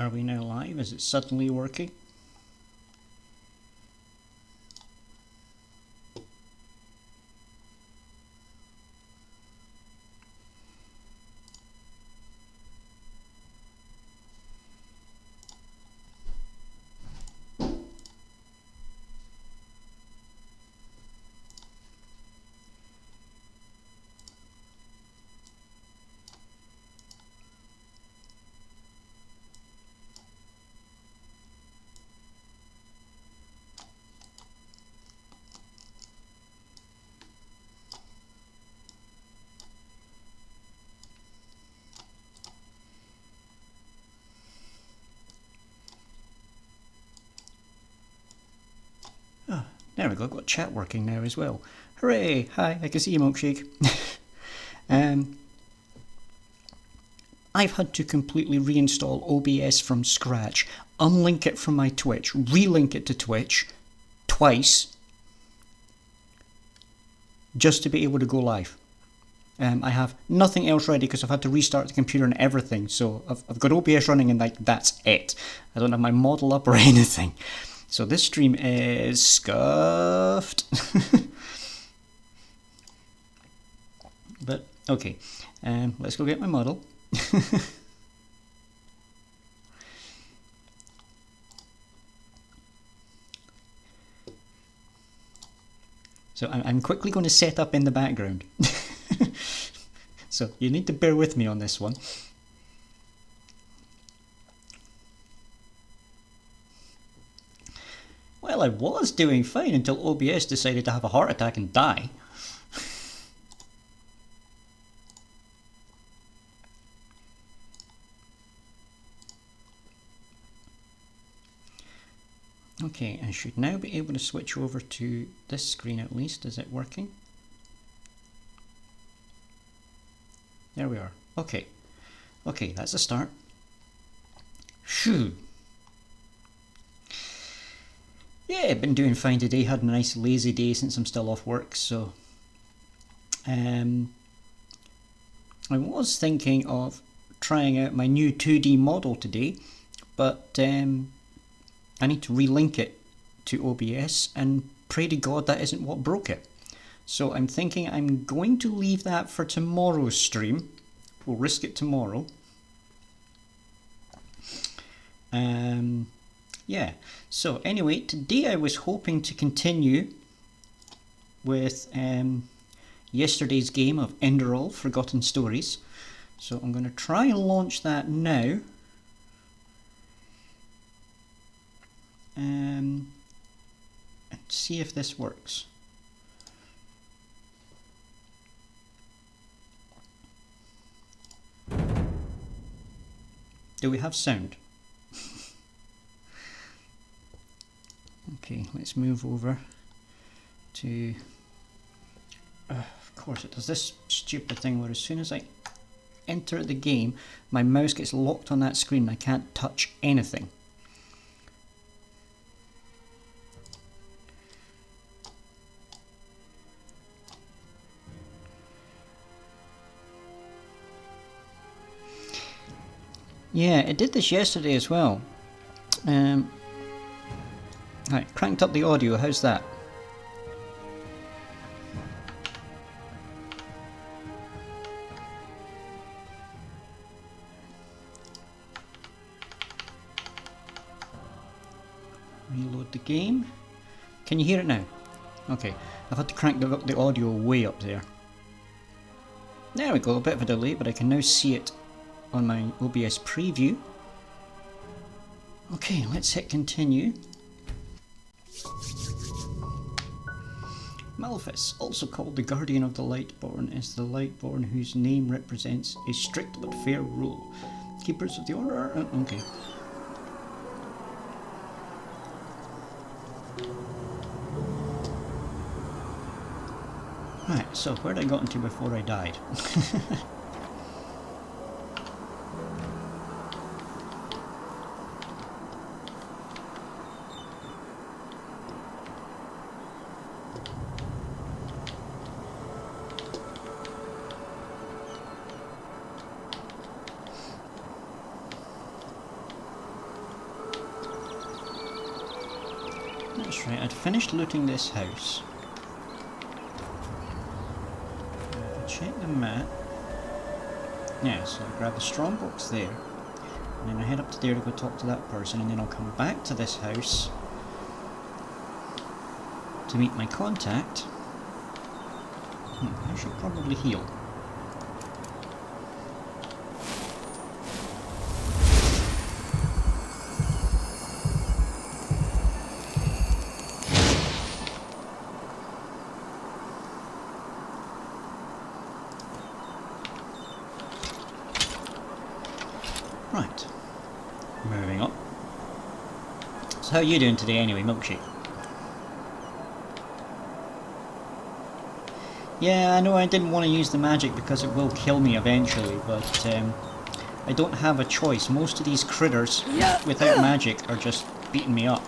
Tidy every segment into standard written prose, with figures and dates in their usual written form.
Are we now live? Is it suddenly working? There we go, I've got chat working now as well. Hooray! Hi, I can see you, Milkshake. I've had to completely reinstall OBS from scratch, unlink it from my Twitch, relink it to Twitch twice, just to be able to go live. I have nothing else ready because I've had to restart the computer and everything, so I've got OBS running and like that's it. I don't have my model up or anything. So this stream is scuffed. But, okay. Let's go get my model. So I'm quickly going to set up in the background. So you need to bear with me on this one. Well, I was doing fine until OBS decided to have a heart attack and die. Okay, I should now be able to switch over to this screen at least. Is it working? There we are. Okay. Okay, that's a start. Phew. Yeah, I've been doing fine today. Had a nice lazy day since I'm still off work, so I was thinking of trying out my new 2D model today, but I need to relink it to OBS and pray to God that isn't what broke it. So I'm thinking I'm going to leave that for tomorrow's stream. We'll risk it tomorrow. Yeah, so anyway, today I was hoping to continue with yesterday's game of Enderall Forgotten Stories. So I'm going to try and launch that now. And see if this works. Do we have sound? Okay, let's move over to... of course it does this stupid thing where as soon as I enter the game, my mouse gets locked on that screen and I can't touch anything. Yeah, it did this yesterday as well. Right, cranked up the audio, how's that? Reload the game. Can you hear it now? Okay, I've had to crank the audio way up there. There we go, a bit of a delay, but I can now see it on my OBS preview. Okay, let's hit continue. Malphus, also called the Guardian of the Lightborn, is the Lightborn whose name represents a strict but fair rule. Keepers of the Order are... okay. Right, so where'd I got into before I died? That's right, I'd finished looting this house. If I check the map... Yeah, so I grab the strong box there, and then I head up to there to go talk to that person, and then I'll come back to this house to meet my contact. I should probably heal. Right, moving on. So how are you doing today anyway, Milkshake? Yeah, I know I didn't want to use the magic because it will kill me eventually, but I don't have a choice. Most of these critters without magic are just beating me up.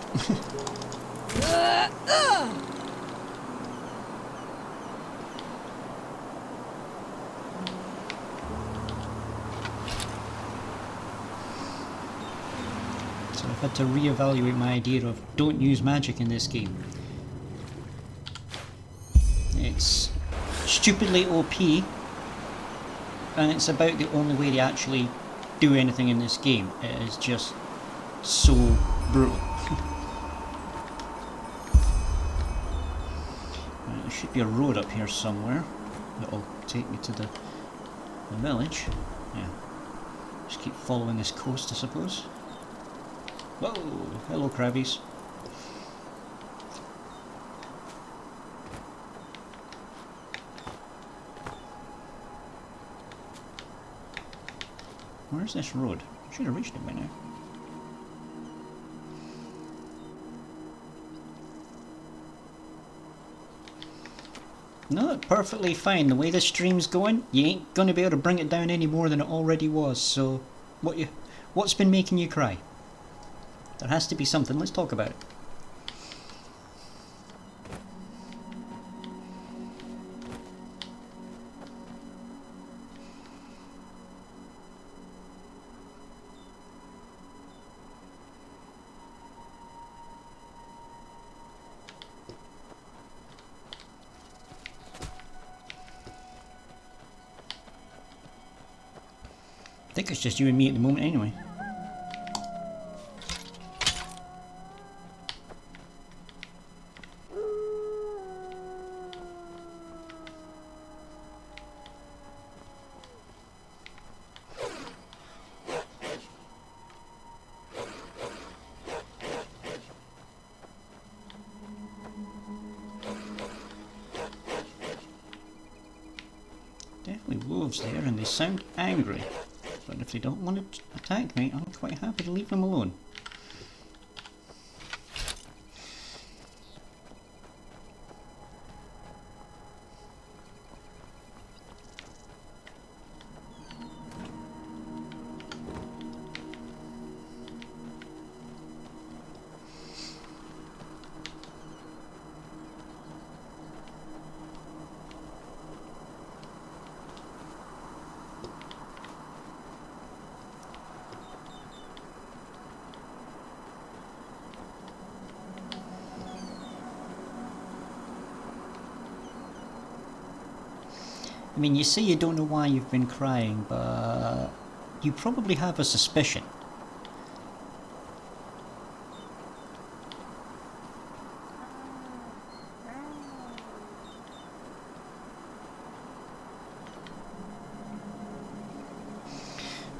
So I've had to reevaluate my idea of don't use magic in this game. It's stupidly OP, and it's about the only way to actually do anything in this game. It is just so brutal. Right, there should be a road up here somewhere that'll take me to the village. Yeah, just keep following this coast, I suppose. Whoa, hello crabbies. Where's this road? I should have reached it by now. No, perfectly fine. The way this stream's going, you ain't gonna be able to bring it down any more than it already was, so what's been making you cry? There has to be something, let's talk about it. I think it's just you and me at the moment anyway. Definitely wolves there, and they sound angry. But if they don't want to attack me, I'm quite happy to leave them alone. I mean, you say you don't know why you've been crying, but you probably have a suspicion.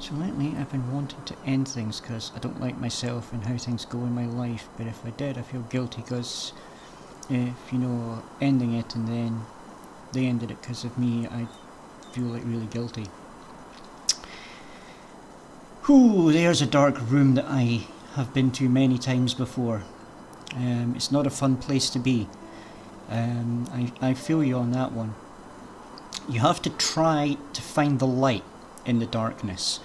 So lately I've been wanting to end things because I don't like myself and how things go in my life, but if I did I feel guilty because if, you know, ending it and then they ended it because of me, I feel like really guilty. Whew, there's a dark room that I have been to many times before. It's not a fun place to be. I feel you on that one. You have to try to find the light in the darkness.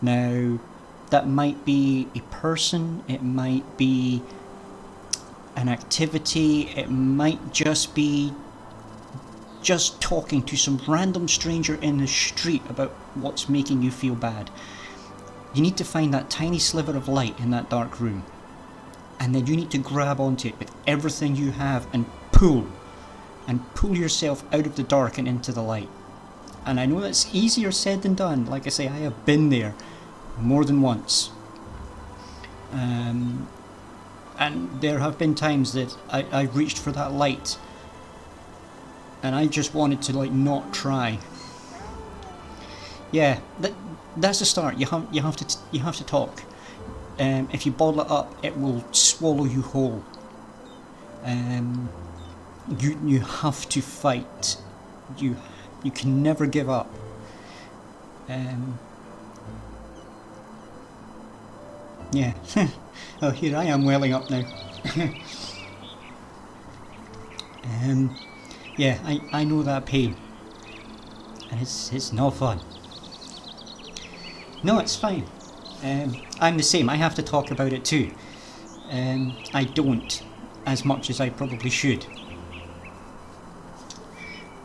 Now, that might be a person, it might be an activity, it might just be just talking to some random stranger in the street about what's making you feel bad. You need to find that tiny sliver of light in that dark room. and then you need to grab onto it with everything you have and pull yourself out of the dark and into the light. And I know that's easier said than done. Like I say, I have been there more than once. And there have been times that I've reached for that light and I just wanted to like not try. Yeah, that's the start. You have to talk. If you bottle it up, it will swallow you whole. You have to fight. You can never give up. Yeah. Oh, here I am welling up now. Yeah, I know that pain, and it's no fun. No, it's fine. I'm the same. I have to talk about it too. I don't as much as I probably should.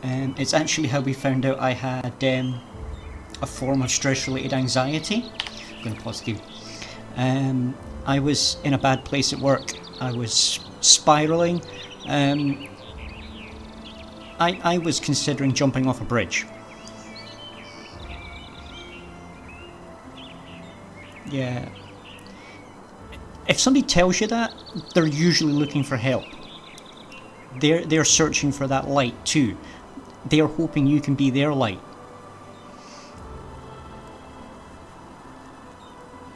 It's actually how we found out I had a form of stress-related anxiety. I'm going to pause the game. I was in a bad place at work. I was spiralling. I was considering jumping off a bridge. Yeah. If somebody tells you that, they're usually looking for help. They're searching for that light too. They're hoping you can be their light.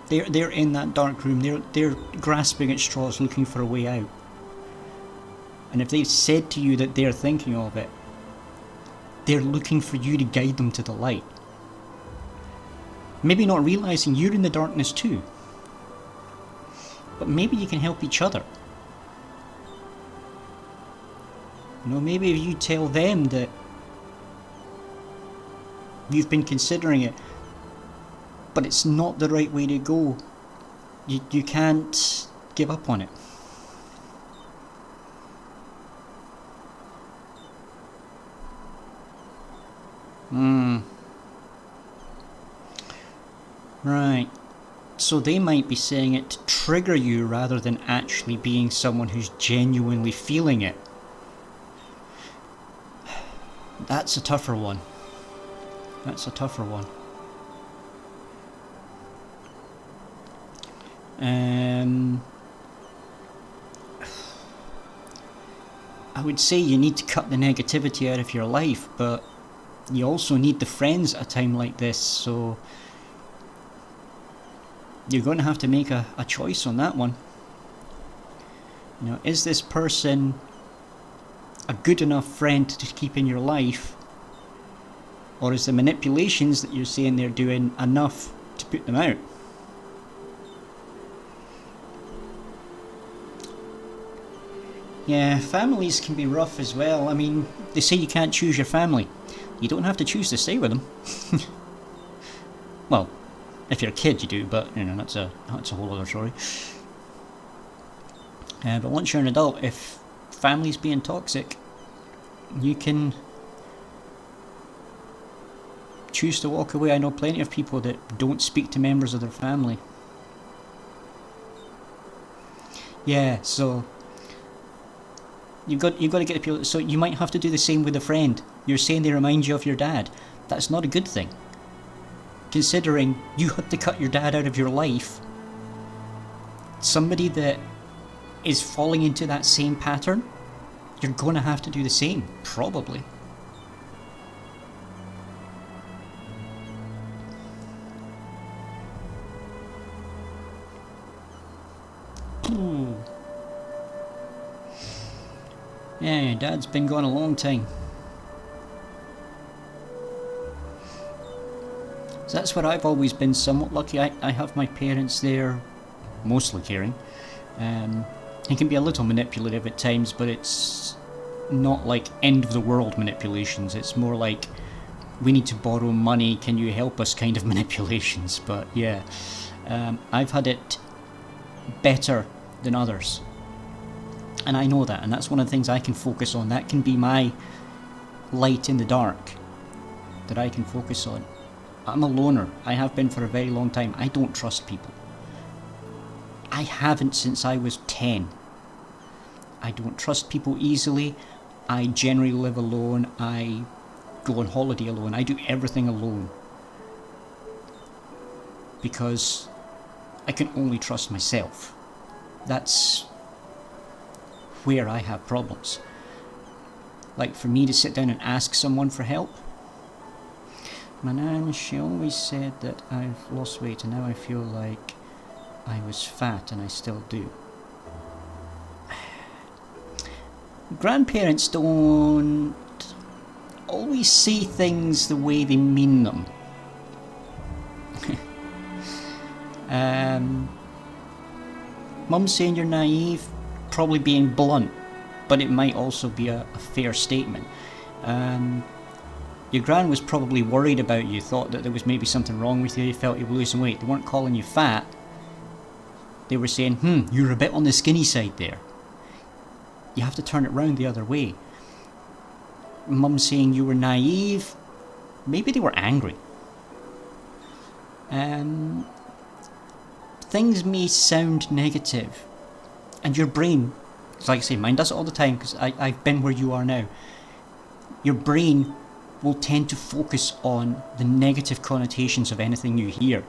They're in that dark room. They're grasping at straws, looking for a way out. And if they've said to you that they're thinking of it, they're looking for you to guide them to the light. Maybe not realizing you're in the darkness too. But maybe you can help each other. You know, maybe if you tell them that you've been considering it, but it's not the right way to go, you can't give up on it. Right. So they might be saying it to trigger you rather than actually being someone who's genuinely feeling it. That's a tougher one. I would say you need to cut the negativity out of your life, but you also need the friends at a time like this, so you're going to have to make a choice on that one. You know, is this person a good enough friend to keep in your life, or is the manipulations that you're saying they're doing enough to put them out? Yeah, families can be rough as well. I mean, they say you can't choose your family. You don't have to choose to stay with them. Well, if you're a kid you do, but you know, that's a whole other story. But once you're an adult, if family's being toxic, you can choose to walk away. I know plenty of people that don't speak to members of their family. Yeah, so you've got to get the people. So you might have to do the same with a friend. You're saying they remind you of your dad. That's not a good thing, considering you had to cut your dad out of your life. Somebody that is falling into that same pattern, you're going to have to do the same, probably. Ooh. Yeah, your dad's been gone a long time. So that's where I've always been somewhat lucky. I have my parents there, mostly caring. It can be a little manipulative at times, but it's not like end of the world manipulations. It's more like, we need to borrow money, can you help us kind of manipulations. But yeah, I've had it better than others. And I know that, and that's one of the things I can focus on. That can be my light in the dark that I can focus on. I'm a loner. I have been for a very long time. I don't trust people. I haven't since I was 10. I don't trust people easily. I generally live alone. I go on holiday alone. I do everything alone. Because I can only trust myself. That's where I have problems. Like for me to sit down and ask someone for help. My nan, she always said that I've lost weight and now I feel like I was fat, and I still do. Grandparents don't always say things the way they mean them. Mum saying you're naive, probably being blunt, but it might also be a fair statement. Your gran was probably worried about you, thought that there was maybe something wrong with you, felt you were losing weight. They weren't calling you fat. They were saying, you're a bit on the skinny side there. You have to turn it round the other way. Mum saying you were naive, maybe they were angry. Things may sound negative, and your brain, like I say, mine does it all the time because I've been where you are now. Your brain will tend to focus on the negative connotations of anything you hear.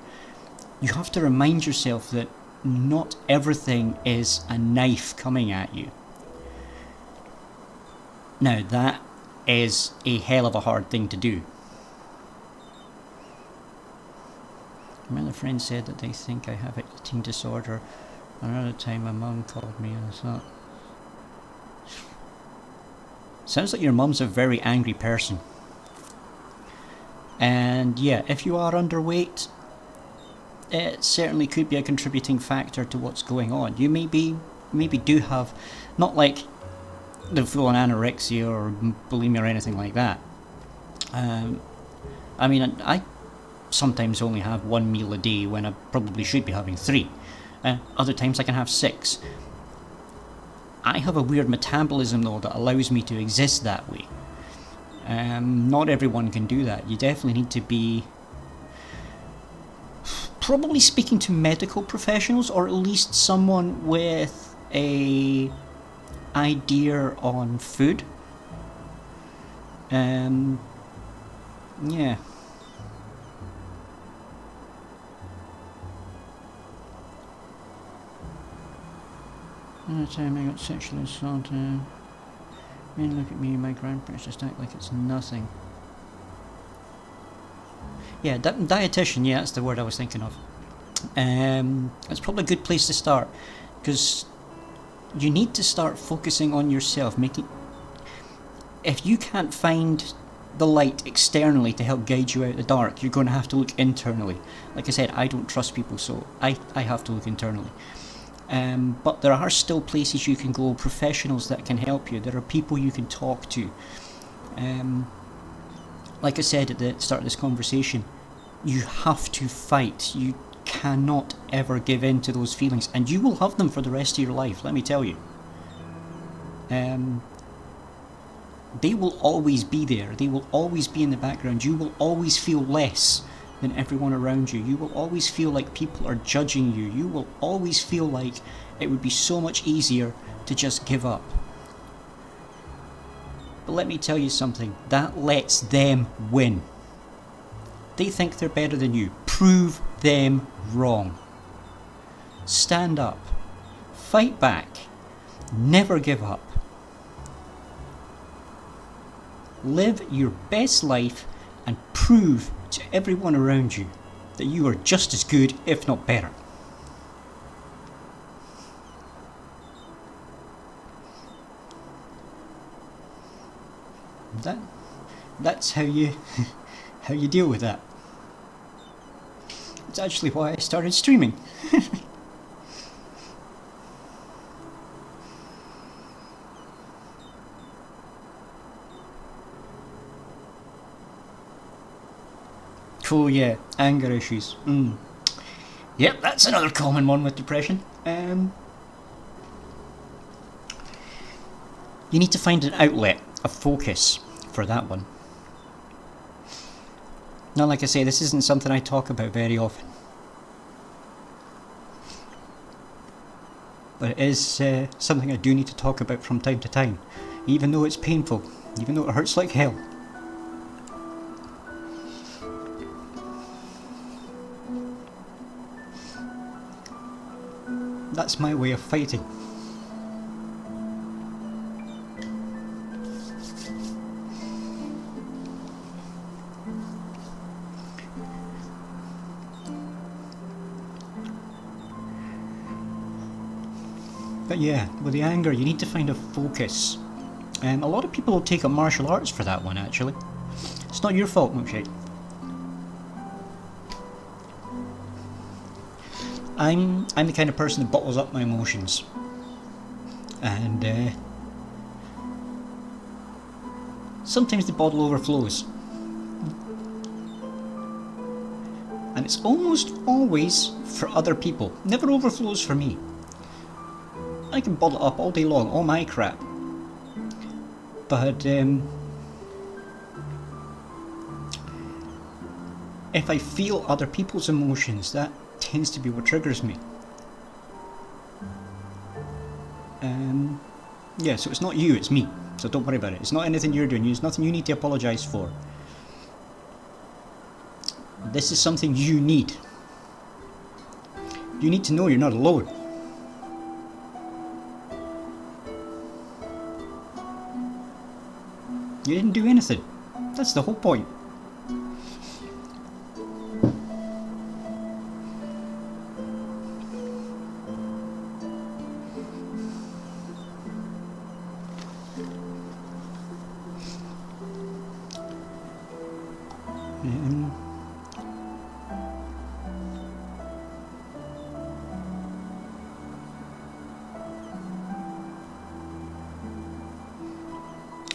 You have to remind yourself that not everything is a knife coming at you. Now that is a hell of a hard thing to do. Another friend said that they think I have an eating disorder. Another time my mum called me and I thought, sounds like your mum's a very angry person. And yeah, if you are underweight, it certainly could be a contributing factor to what's going on. You maybe do have, not like the full-on anorexia or bulimia or anything like that. I sometimes only have one meal a day when I probably should be having 3. Other times I can have 6. I have a weird metabolism though that allows me to exist that way. Not everyone can do that. You definitely need to be probably speaking to medical professionals, or at least someone with a idea on food. Yeah. Another time I got sexually assaulted. Men look at me, my grandparents just act like it's nothing. Yeah, dietitian, yeah, that's the word I was thinking of. That's probably a good place to start, because you need to start focusing on yourself. If you can't find the light externally to help guide you out of the dark, you're going to have to look internally. Like I said, I don't trust people, so I have to look internally. But there are still places you can go, professionals that can help you. There are people you can talk to. Like I said at the start of this conversation, you have to fight. You cannot ever give in to those feelings, and you will have them for the rest of your life, let me tell you. They will always be there. They will always be in the background. You will always feel less than everyone around you. You will always feel like people are judging you. You will always feel like it would be so much easier to just give up. But let me tell you something, that lets them win. They think they're better than you. Prove them wrong. Stand up. Fight back. Never give up. Live your best life and prove to everyone around you that you are just as good, if not better. That's how you deal with that. It's actually why I started streaming. Cool, yeah, anger issues. Yep, that's another common one with depression. You need to find an outlet, a focus for that one. Now, like I say, this isn't something I talk about very often. but it is something I do need to talk about from time to time, even though it's painful, even though it hurts like hell. That's my way of fighting. But yeah, with the anger, you need to find a focus. A lot of people will take up martial arts for that one, actually. It's not your fault, Milkshake. I'm the kind of person that bottles up my emotions. And sometimes the bottle overflows. And it's almost always for other people. Never overflows for me. I can bottle up all day long, all my crap. But if I feel other people's emotions, that tends to be what triggers me. Yeah, so it's not you, it's me. So don't worry about it. It's not anything you're doing. It's nothing you need to apologise for. This is something you need. You need to know you're not alone. You didn't do anything. That's the whole point.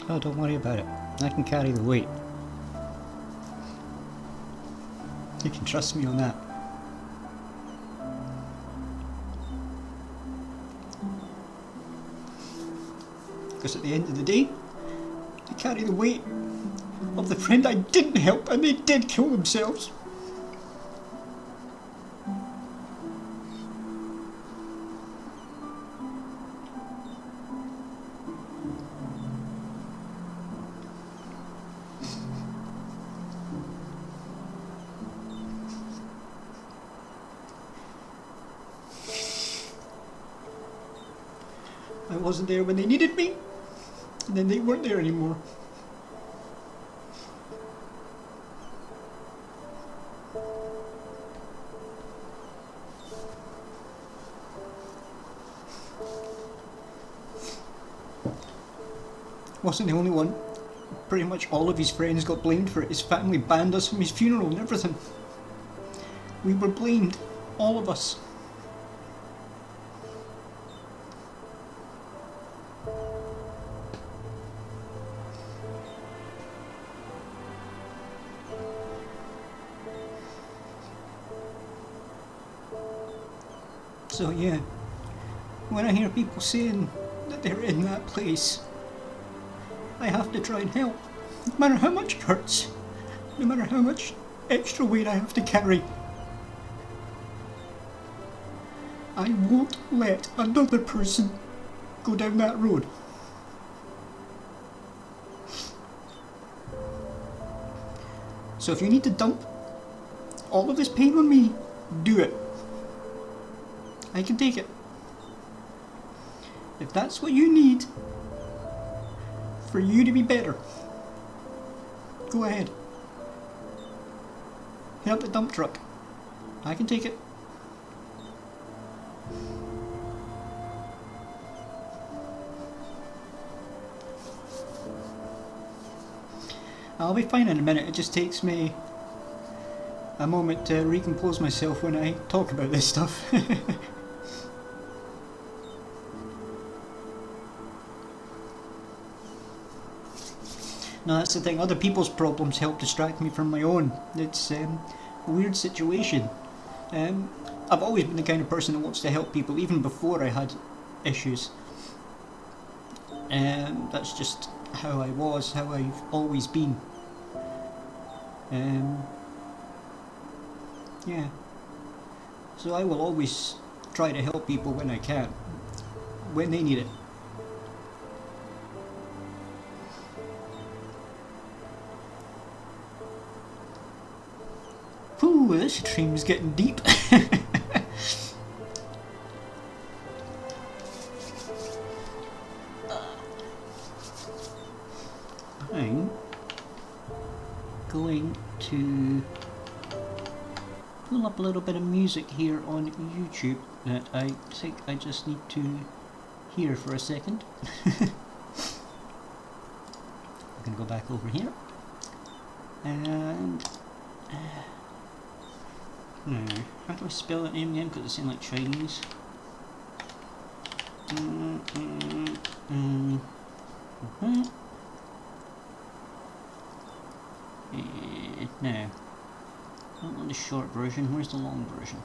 Oh, don't worry about it. I can carry the weight. You can trust me on that. Because at the end of the day, I carry the weight of the friend I didn't help and they did kill themselves. I wasn't there when they needed me, and then they weren't there anymore. Wasn't the only one. Pretty much all of his friends got blamed for it. His family banned us from his funeral and everything. We were blamed, all of us. So yeah, when I hear people saying that they're in that place, I have to try and help, no matter how much it hurts, no matter how much extra weight I have to carry. I won't let another person go down that road. So if you need to dump all of this pain on me, do it. I can take it. If that's what you need for you to be better, go ahead. Help the dump truck. I can take it. I'll be fine in a minute. It just takes me a moment to recompose myself when I talk about this stuff. No, that's the thing. Other people's problems help distract me from my own. It's a weird situation. I've always been the kind of person that wants to help people, even before I had issues. That's just how I was, how I've always been. Yeah. So I will always try to help people when I can. when they need it. Whew, this stream's getting deep. I'm going to pull up a little bit of music here on YouTube that I think I just need to hear for a second. I'm going to go back over here and how do I spell that name again, because it sounds like Chinese? No, I don't want the short version. Where's the long version?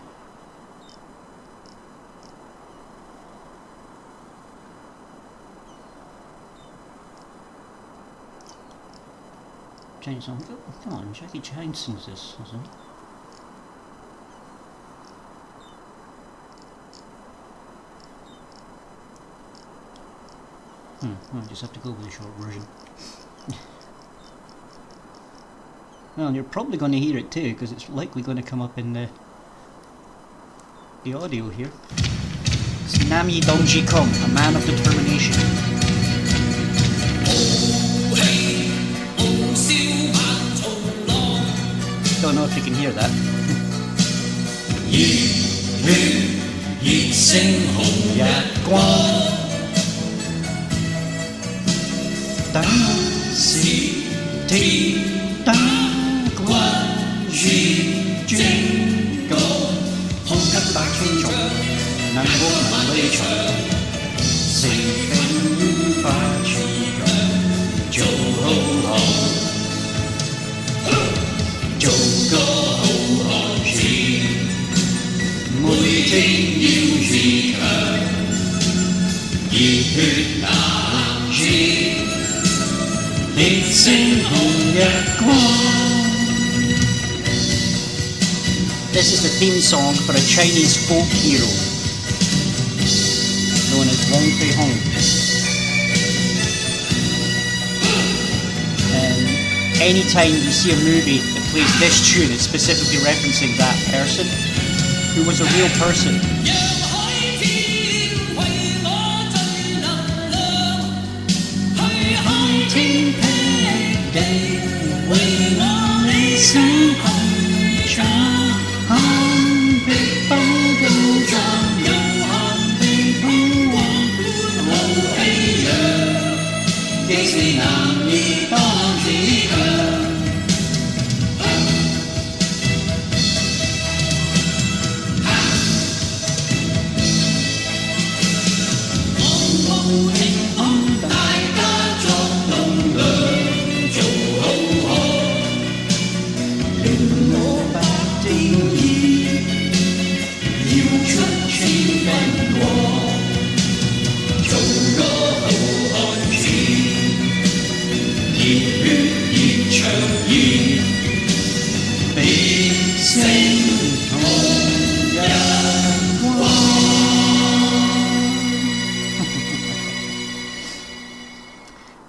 Chinese song. Oh, come on, Jackie Chan sings this, isn't it? Well, I just have to go with the short version. Well, you're probably going to hear it too, because it's likely going to come up in the audio here. It's Nam Yi Dong Ji Kong, a man of determination. Don't know if you can hear that. 熱血熱星紅日光，等是天打關於精幹，空給百千重，能過萬里長，成分化全強，做好行。 做個好漢子，每天要自強，熱血男兒，烈星紅日光。This is the theme song for a Chinese folk hero known as Wong Fei Hong. Anytime you see a movie that plays this tune, it's specifically referencing that person, who was a real person.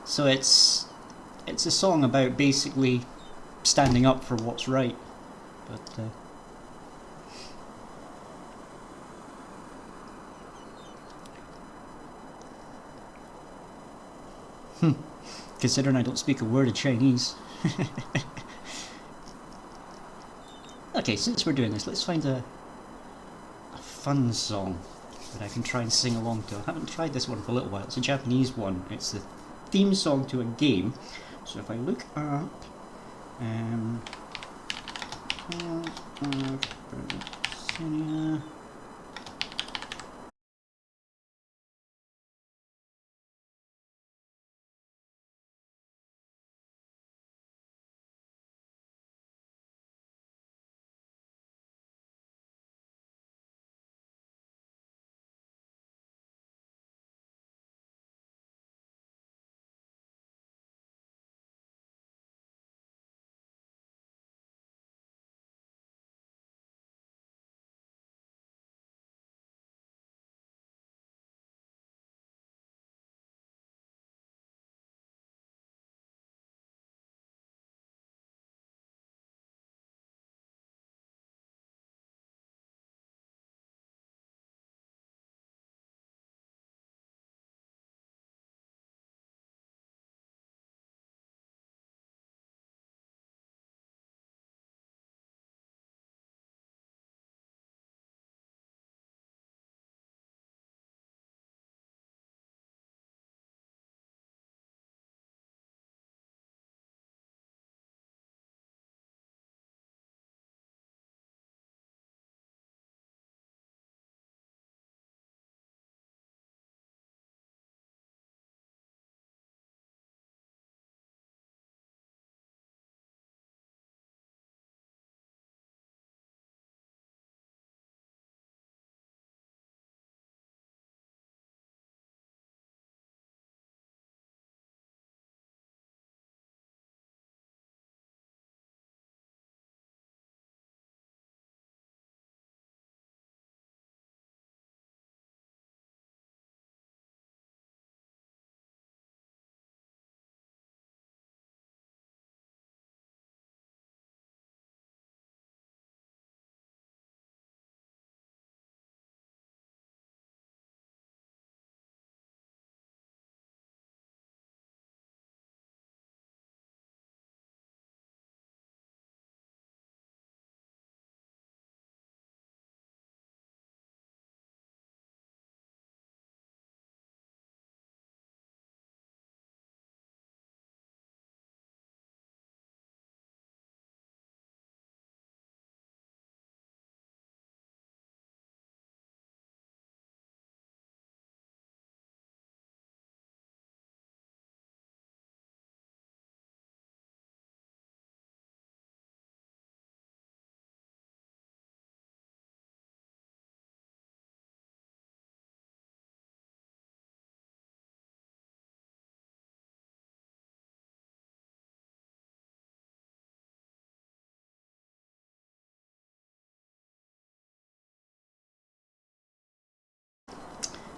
So it's a song about basically standing up for what's right, but considering I don't speak a word of Chinese. Okay, since we're doing this, let's find a fun song that I can try and sing along to. I haven't tried this one for a little while. It's a Japanese one. It's the theme song to a game. So if I look up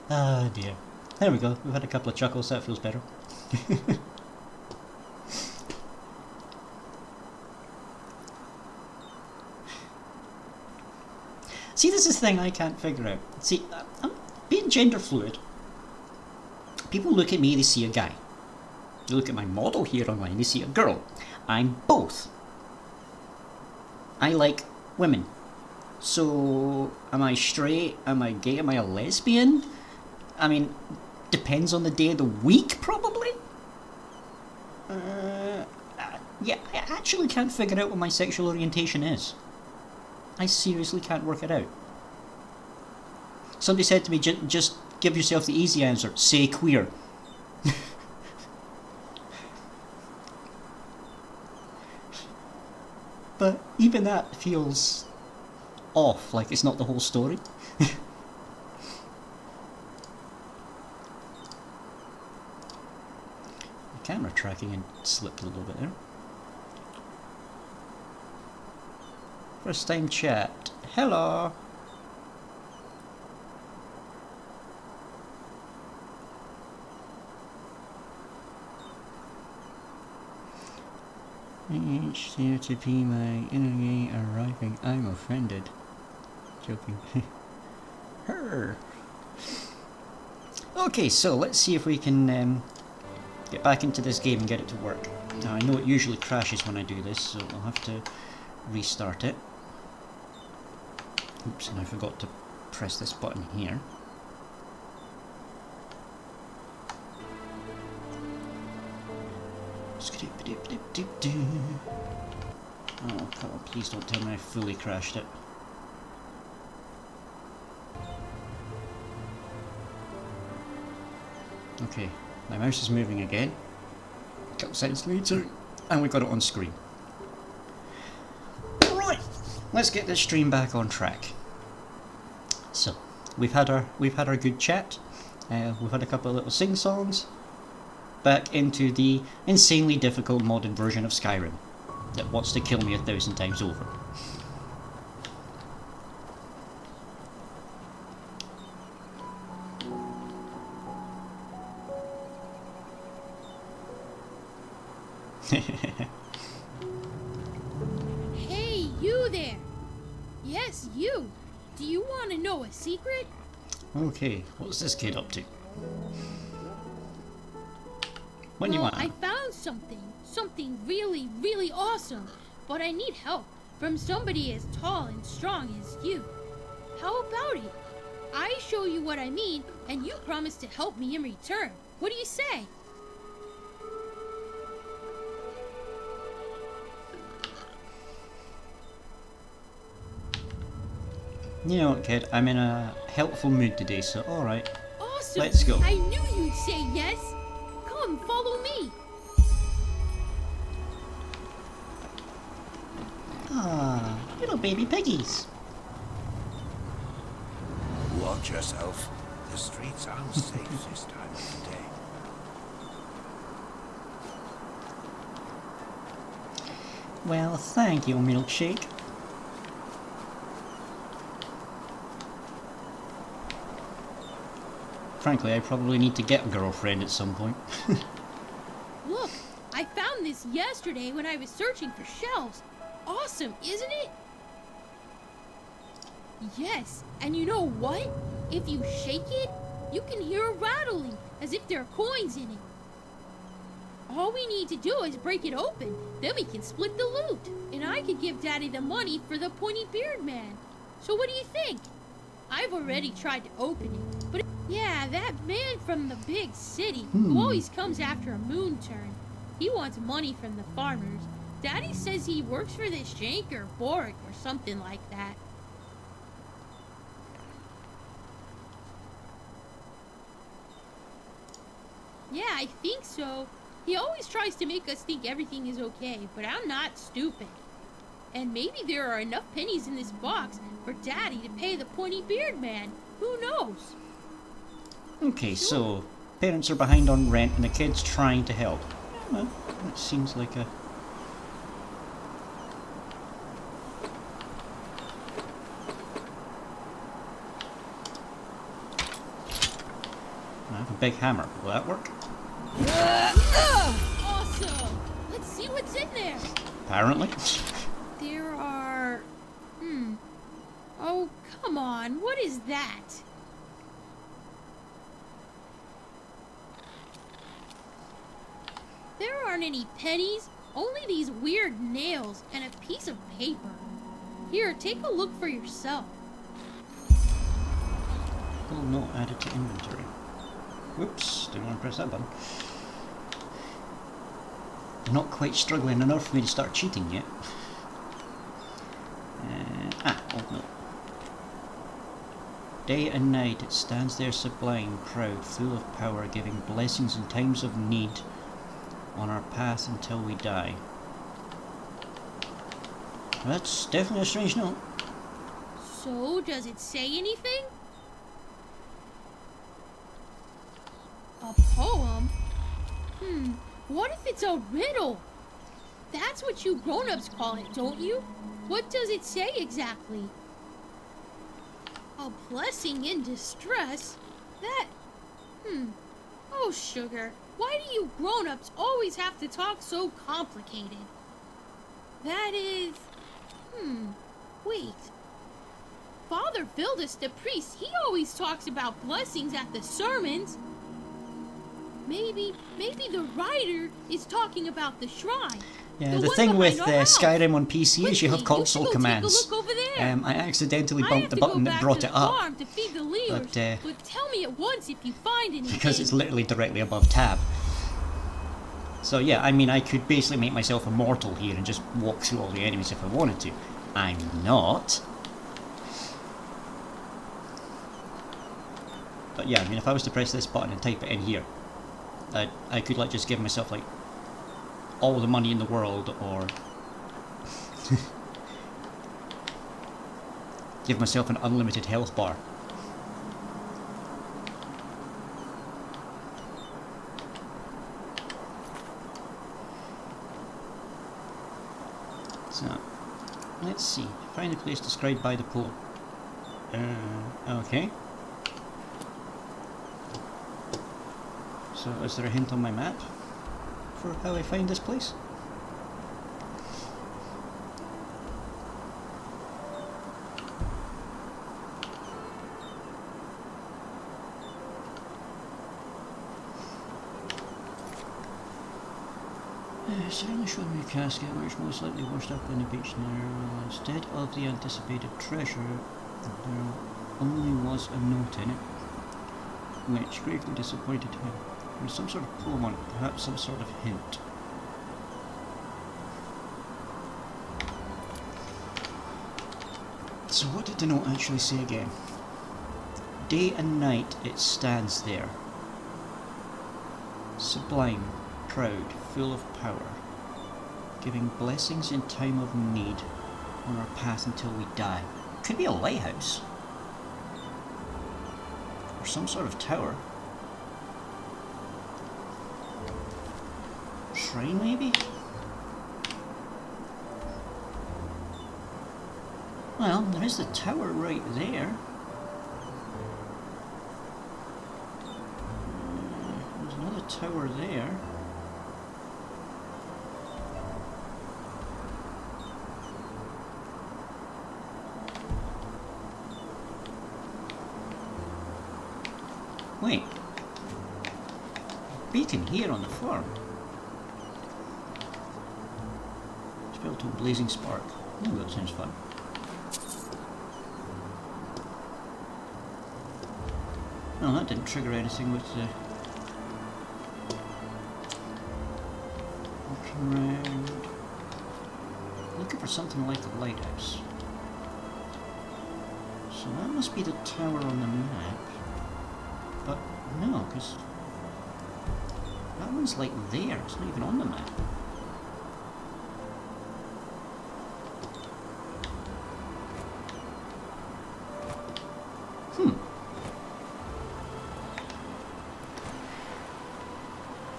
Ah dear. There we go. We've had a couple of chuckles. That feels better. See, this is the thing I can't figure out. See, I'm being gender fluid. People look at me, they see a guy. They look at my model here online, they see a girl. I'm both. I like women. So, am I straight? Am I gay? Am I a lesbian? I mean, depends on the day of the week, probably? Yeah, I actually can't figure out what my sexual orientation is. I seriously can't work it out. Somebody said to me, just give yourself the easy answer. Say queer. But even that feels off, like it's not the whole story. The camera tracking and slipped a little bit there. First time chat. Hello. Each there to be my enemy arriving. I'm offended. Joking. Her. Okay, so let's see if we can get back into this game and get it to work. Now I know it usually crashes when I do this, so I'll have to restart it. Oops, and I forgot to press this button here. Oh, come on, please don't tell me I fully crashed it. Okay, my mouse is moving again. A couple seconds later, and we got it on screen. Right, let's get this stream back on track. So, we've had our good chat. We've had a couple of little sing-songs. Back into the insanely difficult modded version of Skyrim that wants to kill me 1,000 times over. Hey, you there! Yes, you! Do you want to know a secret? Okay, what's this kid up to? What do you want? I found something really, really awesome, but I need help from somebody as tall and strong as you. How about it? I show you what I mean, and you promise to help me in return. What do you say? You know what, kid? I'm in a helpful mood today, so alright. Awesome! Let's go. I knew you'd say yes! Come, follow me! Ah, little baby piggies. Watch yourself. The streets aren't safe this time of the day. Well, thank you, milkshake. Frankly, I probably need to get a girlfriend at some point. Look, I found this yesterday when I was searching for shells. Awesome, isn't it? Yes, and you know what? If you shake it, you can hear a rattling, as if there are coins in it. All we need to do is break it open, then we can split the loot, and I could give Daddy the money for the pointy beard man. So what do you think? I've already tried to open it, but yeah, that man from the big city who always comes after a moon turn. He wants money from the farmers. Daddy says he works for this Jank or Boric or something like that. Yeah, I think so. He always tries to make us think everything is okay, but I'm not stupid. And maybe there are enough pennies in this box for Daddy to pay the pointy beard man. Who knows? Okay, so parents are behind on rent and the kid's trying to help. Well, that seems like a... I have a big hammer. Will that work? Awesome! Let's see what's in there. Apparently. There are... Oh, come on. What is that? There aren't any pennies, only these weird nails and a piece of paper. Here, take a look for yourself. Will not added to inventory. Whoops, didn't want to press that button. Not quite struggling enough for me to start cheating yet. Old note. Day and night it stands there sublime, proud, full of power, giving blessings in times of need on our path until we die. That's definitely a strange note. So, does it say anything? A poem? What if it's a riddle? That's what you grown-ups call it, don't you? What does it say exactly? A blessing in distress? That... Oh, sugar, why do you grown-ups always have to talk so complicated? That is... Wait. Father Vildas, the priest, he always talks about blessings at the sermons. Maybe the writer is talking about the shrine. Yeah, the thing with Skyrim on PC is you have Quickly, console go commands. take a look over there. I accidentally I bumped have the to go button that back brought to the it up, farm to feed the Leers, but tell me at once if you find anything. because it's literally directly above tab. So yeah, I mean, I could basically make myself immortal here and just walk through all the enemies if I wanted to. I'm not. But yeah, I mean, if I was to press this button and type it in here, I could like just give myself like all the money in the world, or give myself an unlimited health bar. So, let's see. Find the place described by the poem. Okay. So, is there a hint on my map for how I find this place? Suddenly showed me a casket which most likely washed up on the beach now. Instead of the anticipated treasure, there only was a note in it, which gravely disappointed him. There was some sort of poem on it, perhaps some sort of hint. So what did the note actually say again? Day and night it stands there, sublime, proud, full of power, giving blessings in time of need on our path until we die. Could be a lighthouse. Or some sort of tower. Shrine, maybe? Well, there is the tower right there. There's another tower there. Wait. Beacon here on the farm. It's built to a blazing spark. Ooh, that sounds fun. No, that didn't trigger anything with the... Walking around... Looking for something like the lighthouse. So that must be the tower on the map. But no, because that one's like there, it's not even on the map.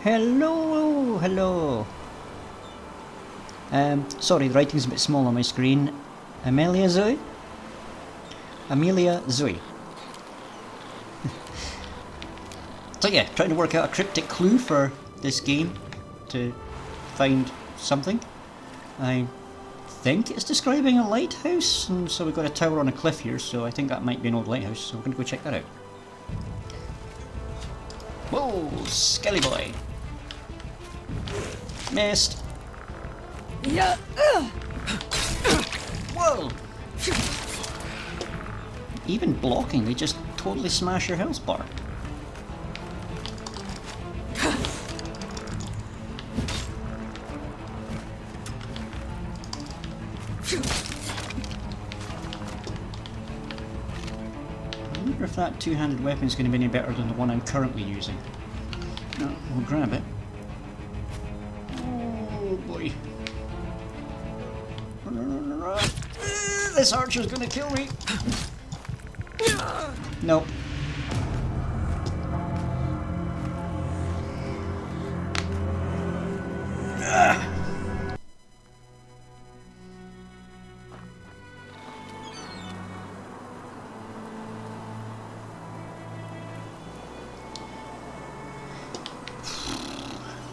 Hello, hello. Sorry, the writing's a bit small on my screen. Amelia Zoe? Amelia Zoe. So yeah, trying to work out a cryptic clue for this game to find something. I think it's describing a lighthouse, and so we've got a tower on a cliff here, so I think that might be an old lighthouse, so we're going to go check that out. Whoa, Skelly boy. Missed. Yeah. Whoa. Even blocking, they just totally smash your health bar. I wonder if that two-handed weapon is going to be any better than the one I'm currently using. No, we'll grab it. Oh boy. This archer's going to kill me. Nope.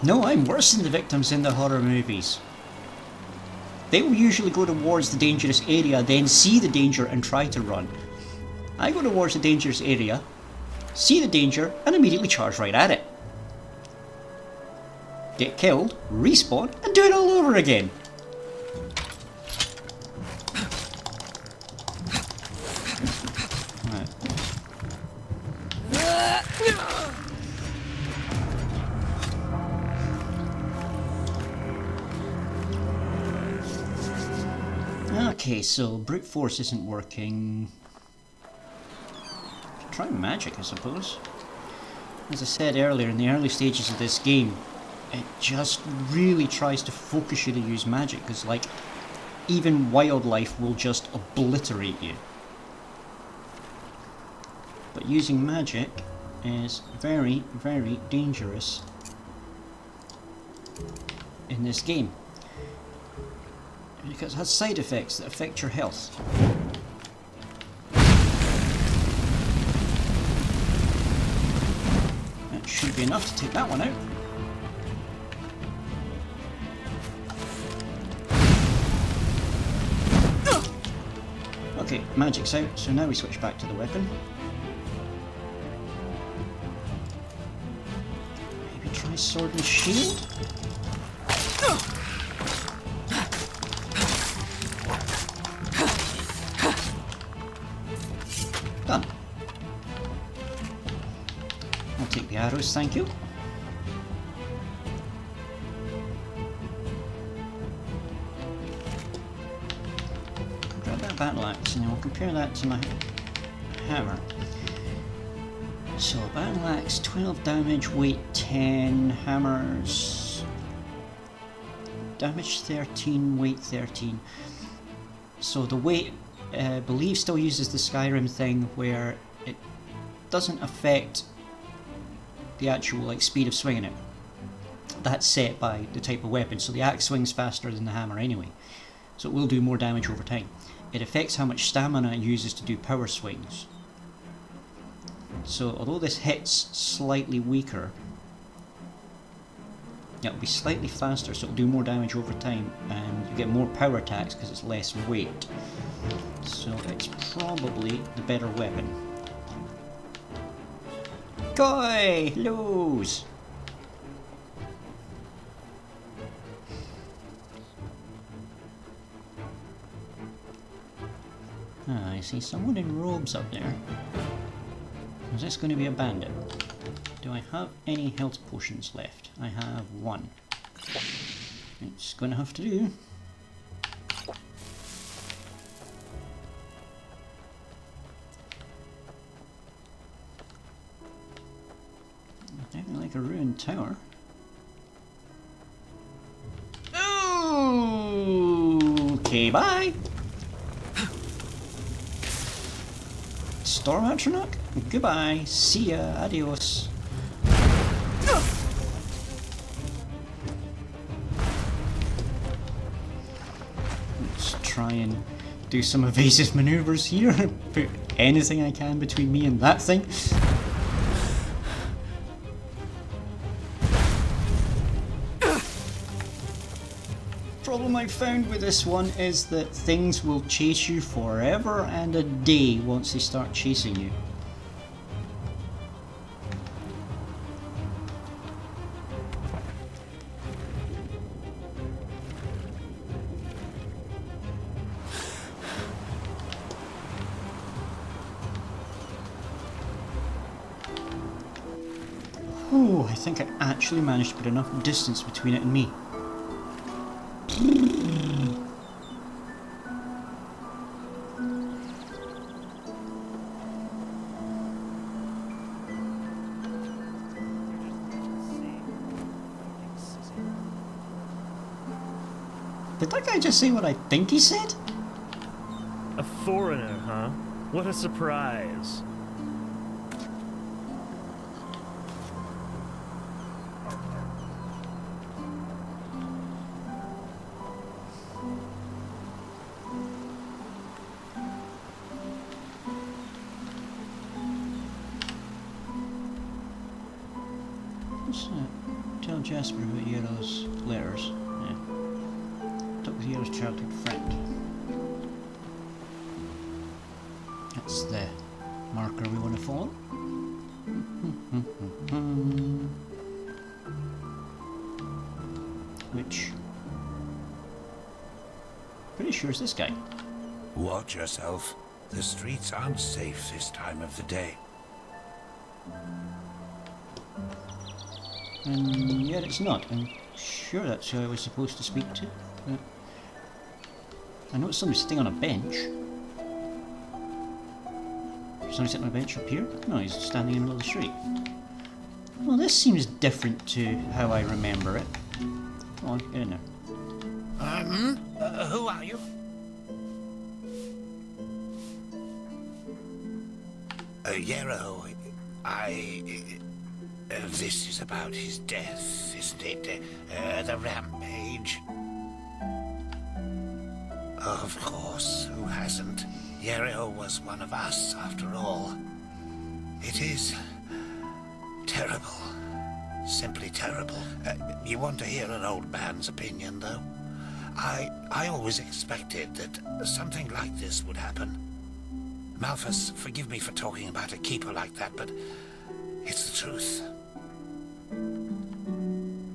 No, I'm worse than the victims in the horror movies. They will usually go towards the dangerous area, then see the danger and try to run. I go towards the dangerous area, see the danger, and immediately charge right at it. Get killed, respawn, and do it all over again. Right. Okay, so brute force isn't working. Try magic, I suppose. As I said earlier, in the early stages of this game, it just really tries to focus you to use magic, because like, even wildlife will just obliterate you. But using magic is very, very dangerous in this game, because it has side effects that affect your health. That should be enough to take that one out. Okay, magic's out, so now we switch back to the weapon. Maybe try sword and shield? Done. I'll take the arrows, thank you. Grab that battle axe and then we'll compare that to my hammer. So battle axe 12 damage, weight 10, hammers damage 13, weight 13. So the weight I believe still uses the Skyrim thing where it doesn't affect the actual like speed of swinging it. That's set by the type of weapon, so the axe swings faster than the hammer anyway, so it will do more damage over time. It affects how much stamina it uses to do power swings. So although this hits slightly weaker, it'll be slightly faster, so it'll do more damage over time, and you get more power attacks because it's less weight. So it's probably the better weapon. Koi! Lose! Ah, I see someone in robes up there. Is this going to be a bandit? Do I have any health potions left? I have one. It's going to have to do. Definitely like a ruined tower. Okay, bye! Storm Atronach? Goodbye. See ya. Adios. Let's try and do some evasive maneuvers here. Put anything I can between me and that thing. problem I found with this one is that things will chase you forever and a day once they start chasing you. Oh, I think I actually managed to put enough distance between it and me. Did that guy just say what I think he said? A foreigner, huh? What a surprise. What's that? Tell Jasper about Yero's letters. Yeah. Talk with Yero's childhood friend. That's the marker we want to follow. Which, pretty sure is this guy. Watch yourself. The streets aren't safe this time of the day. And yet it's not. I'm sure that's who I was supposed to speak to. I noticed somebody sitting on a bench. Somebody sitting on a bench up here? No, he's standing in the middle of the street. Well, this seems different to how I remember it. Come on, get in there. Who are you? Yero, this is about his death, isn't it? The rampage. Of course, who hasn't? Yero was one of us, after all. It is terrible. Simply terrible. You want to hear an old man's opinion, though? I always expected that something like this would happen. Malthus, forgive me for talking about a keeper like that, but it's the truth.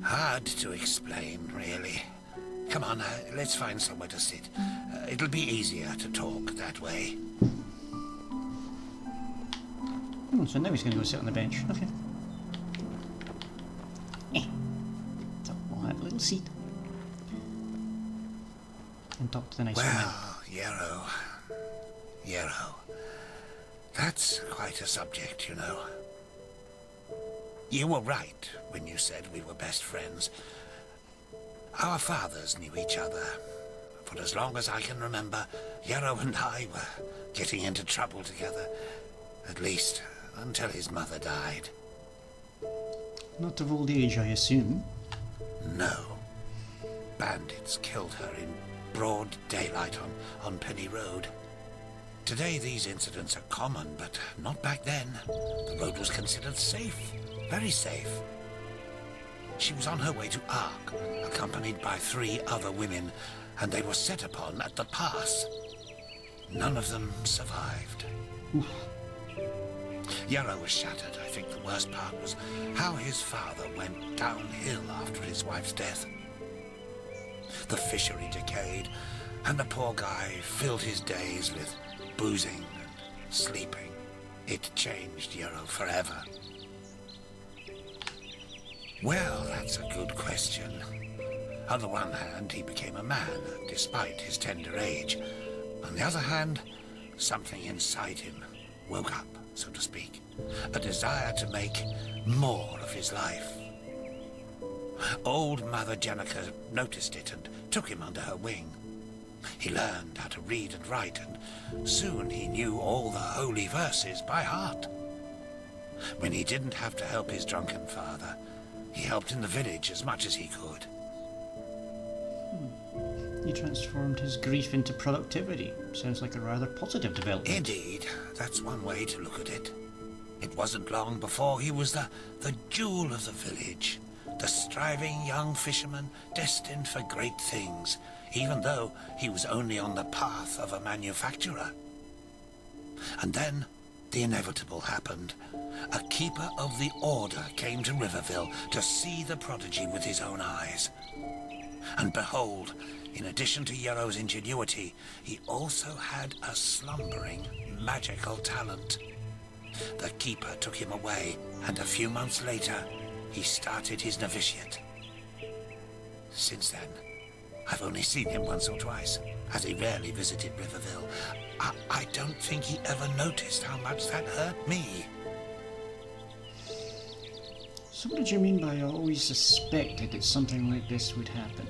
Hard to explain, really. Come on, let's find somewhere to sit. It'll be easier to talk that way. So now he's going to go sit on the bench. Okay. So we'll have a little seat. And talk to the nice woman. Well, Yero. That's quite a subject, you know. You were right when you said we were best friends. Our fathers knew each other. For as long as I can remember, Yero and I were getting into trouble together. At least, until his mother died. Not of old age, I assume. No. Bandits killed her in broad daylight on Penny Road. Today these incidents are common, but not back then. The road was considered safe. Very safe. She was on her way to Ark, accompanied by 3 other women, and they were set upon at the pass. None of them survived. Yero was shattered. I think the worst part was how his father went downhill after his wife's death. The fishery decayed, and the poor guy filled his days with boozing and sleeping. It changed Yero forever. Well, that's a good question. On the one hand, he became a man, despite his tender age. On the other hand, something inside him woke up, so to speak. A desire to make more of his life. Old Mother Jenica noticed it and took him under her wing. He learned how to read and write, and soon he knew all the holy verses by heart. When he didn't have to help his drunken father, he helped in the village as much as he could. He transformed his grief into productivity. Sounds like a rather positive development. Indeed, that's one way to look at it. It wasn't long before he was the jewel of the village, the striving young fisherman destined for great things, even though he was only on the path of a manufacturer. And then the inevitable happened. A keeper of the order came to Riverville to see the prodigy with his own eyes. And behold, in addition to Yarrow's ingenuity, he also had a slumbering magical talent. The keeper took him away, and a few months later, he started his novitiate. Since then, I've only seen him once or twice, as he rarely visited Riverville. I don't think he ever noticed how much that hurt me. So what did you mean by I always suspected that something like this would happen?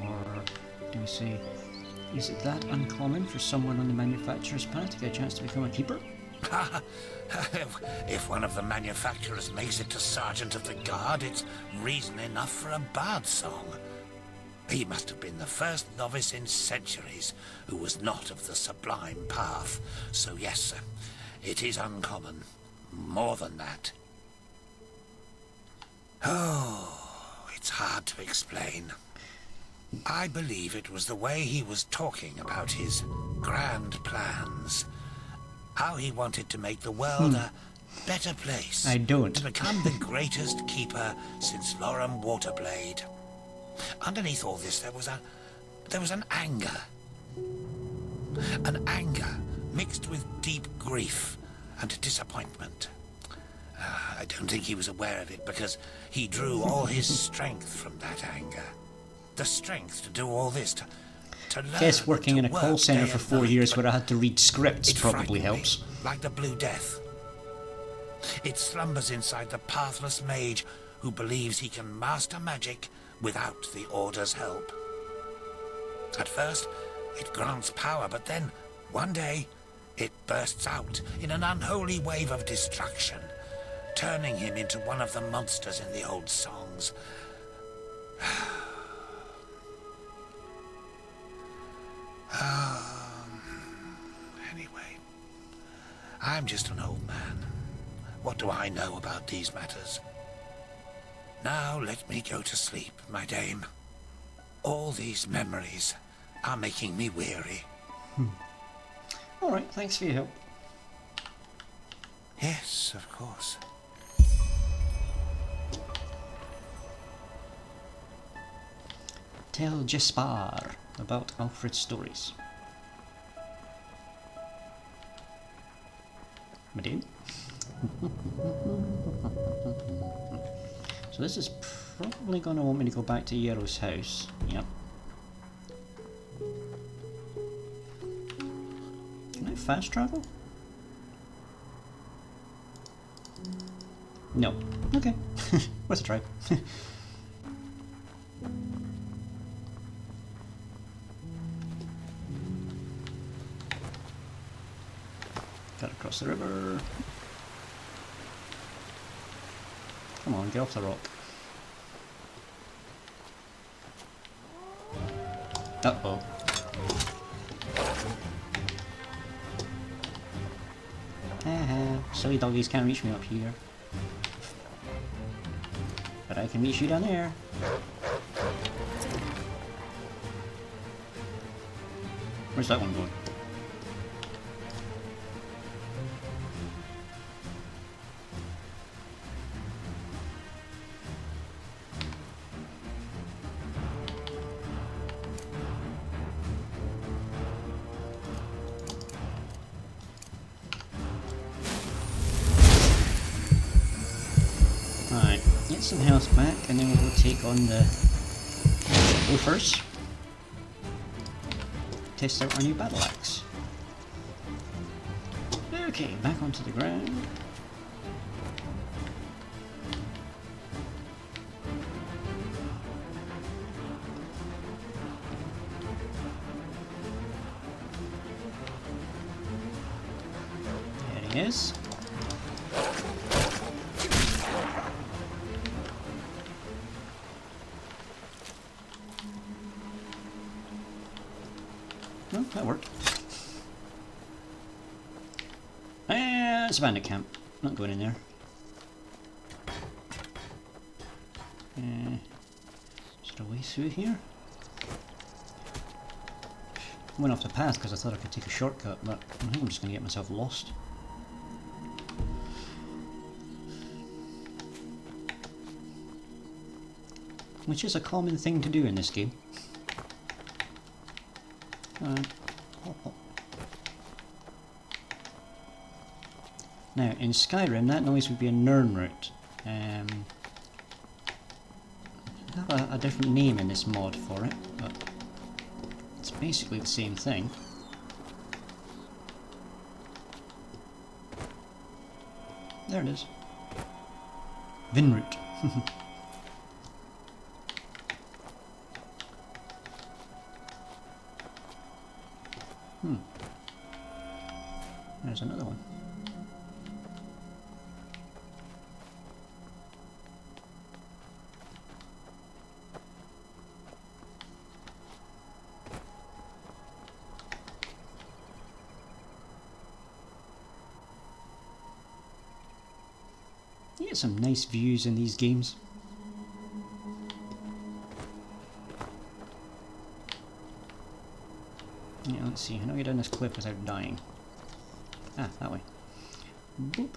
Or do we say, is it that uncommon for someone on the manufacturer's path to get a chance to become a keeper? If one of the manufacturers makes it to Sergeant of the Guard, it's reason enough for a bard song. He must have been the first novice in centuries who was not of the sublime path. So yes, sir, it is uncommon. More than that. Oh, it's hard to explain. I believe it was the way he was talking about his grand plans. How he wanted to make the world a better place. I don't. To become the greatest keeper since Lorem Waterblade. Underneath all this, there was an anger. An anger mixed with deep grief and disappointment. I don't think he was aware of it because he drew all his strength from that anger. The strength to do all this, to learn. Guess working to in a call work centre day for and 4 night, years but where I had to read scripts it probably frightened me, helps. like the Blue Death. It slumbers inside the pathless mage who believes he can master magic without the Order's help. At first, it grants power, but then, one day, it bursts out in an unholy wave of destruction, turning him into one of the monsters in the old songs. Anyway, I'm just an old man. What do I know about these matters? Now let me go to sleep, my dame. All these memories are making me weary. Alright, thanks for your help. Yes, of course. Tell Jaspar about Alfred's stories. Madame? So this is probably going to want me to go back to Yarrow's house. Yep. Can I fast travel? No. Okay. Worth a try. Gotta cross the river. Come on, get off the rock. Uh-oh. Silly doggies can't reach me up here. But I can reach you down there. Where's that one going? Alright, get some health back and then we'll go take on the gophers. Test out our new battle axe. Okay, back onto the ground. There he is. Oh, that worked. It's a bandit camp. Not going in there. Is there a way through here? I went off the path because I thought I could take a shortcut, but I think I'm just going to get myself lost. Which is a common thing to do in this game. Hop, hop. Now, in Skyrim, that noise would be a Nirnroot. I have a different name in this mod for it, but it's basically the same thing. There it is. Vinroot. There's another one. You get some nice views in these games. Yeah, let's see, how do I get down this cliff without dying? Ah, that way. Boop.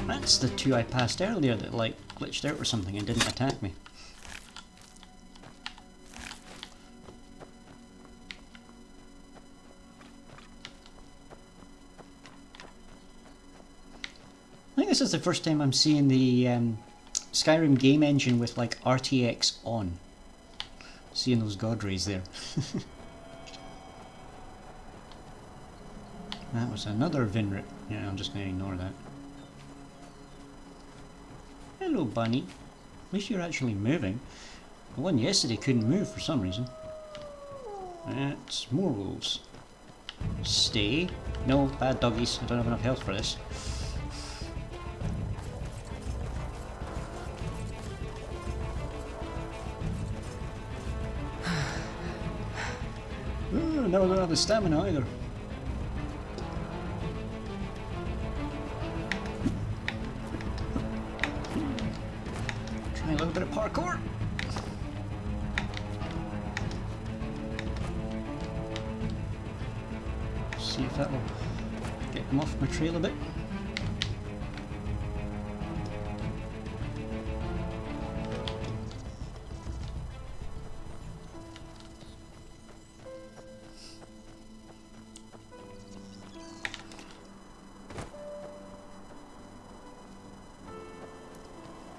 That's the two I passed earlier that like glitched out or something and didn't attack me. I think this is the first time I'm seeing the Skyrim game engine with like RTX on. Seeing those god rays there. That was another Vinroot. Yeah, I'm just going to ignore that. Hello, bunny. At least you're actually moving. The one yesterday couldn't move for some reason. It's more wolves. Stay. No, bad doggies. I don't have enough health for this. No, I don't have the stamina either. Try a little bit of parkour. See if that will get them off my trail a bit.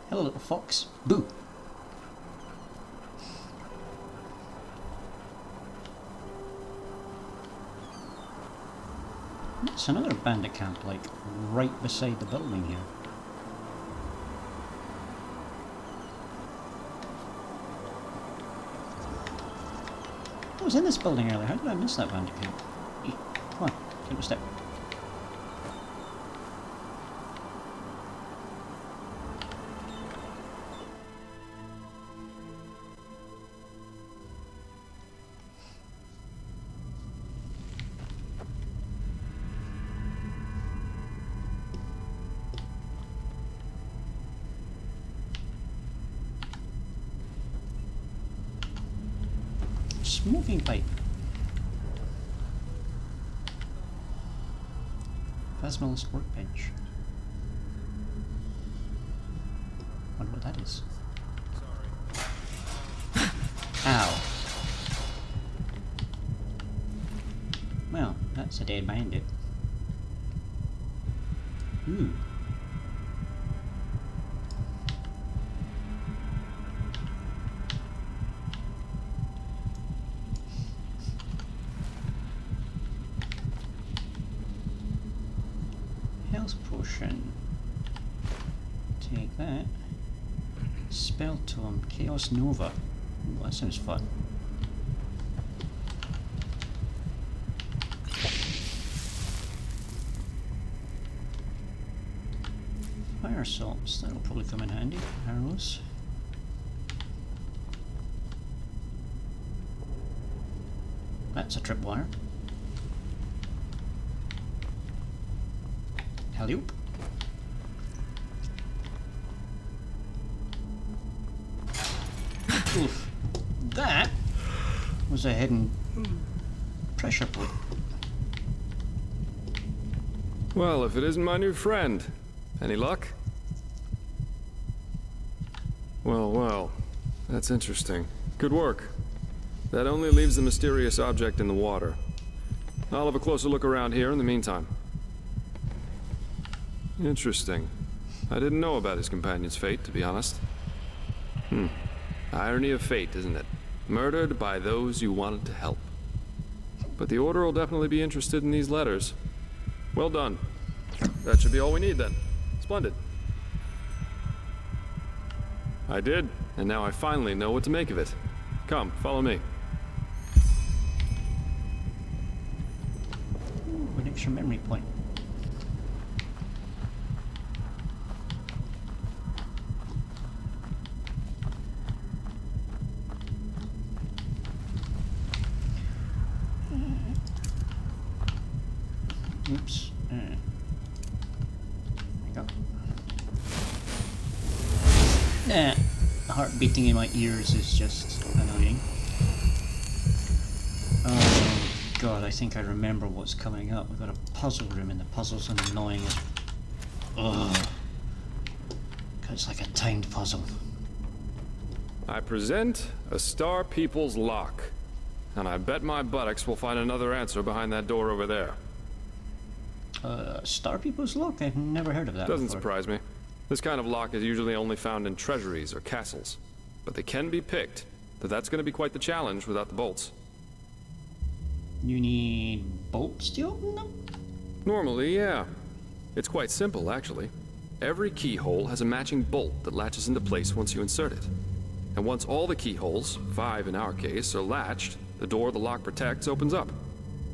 Hello, little fox. Boo! It's another bandit camp, like, right beside the building here. I was in this building earlier. How did I miss that bandit camp? Come on, take a step. Smoking pipe. Phasmalist workbench. Wonder what that is. Ow. Well, that's a dead bandit. Ooh. Health potion. Take that. Spell tome, Chaos Nova. Well, that sounds fun. Fire salts, that'll probably come in handy. Arrows. That's a tripwire. Hello. Oof. That was a hidden pressure plate. Well, if it isn't my new friend. Any luck? Well, well. That's interesting. Good work. That only leaves the mysterious object in the water. I'll have a closer look around here in the meantime. Interesting. I didn't know about his companion's fate, to be honest. Irony of fate, isn't it? Murdered by those you wanted to help. But the Order will definitely be interested in these letters. Well done. That should be all we need then. Splendid. I did, and now I finally know what to make of it. Come, follow me. Ooh, an extra memory point. Oops. There we go. The heart beating in my ears is just annoying. Oh god, I think I remember what's coming up. We've got a puzzle room and the puzzle's annoying as... Ugh. It's like a timed puzzle. I present a Star People's lock. And I bet my buttocks will find another answer behind that door over there. Star People's Lock? I've never heard of that Doesn't before. surprise me. This kind of lock is usually only found in treasuries or castles. But they can be picked, though that's going to be quite the challenge without the bolts. You need bolts to open them? Normally, yeah. It's quite simple, actually. Every keyhole has a matching bolt that latches into place once you insert it. And once all the keyholes, 5 in our case, are latched, the door the lock protects opens up.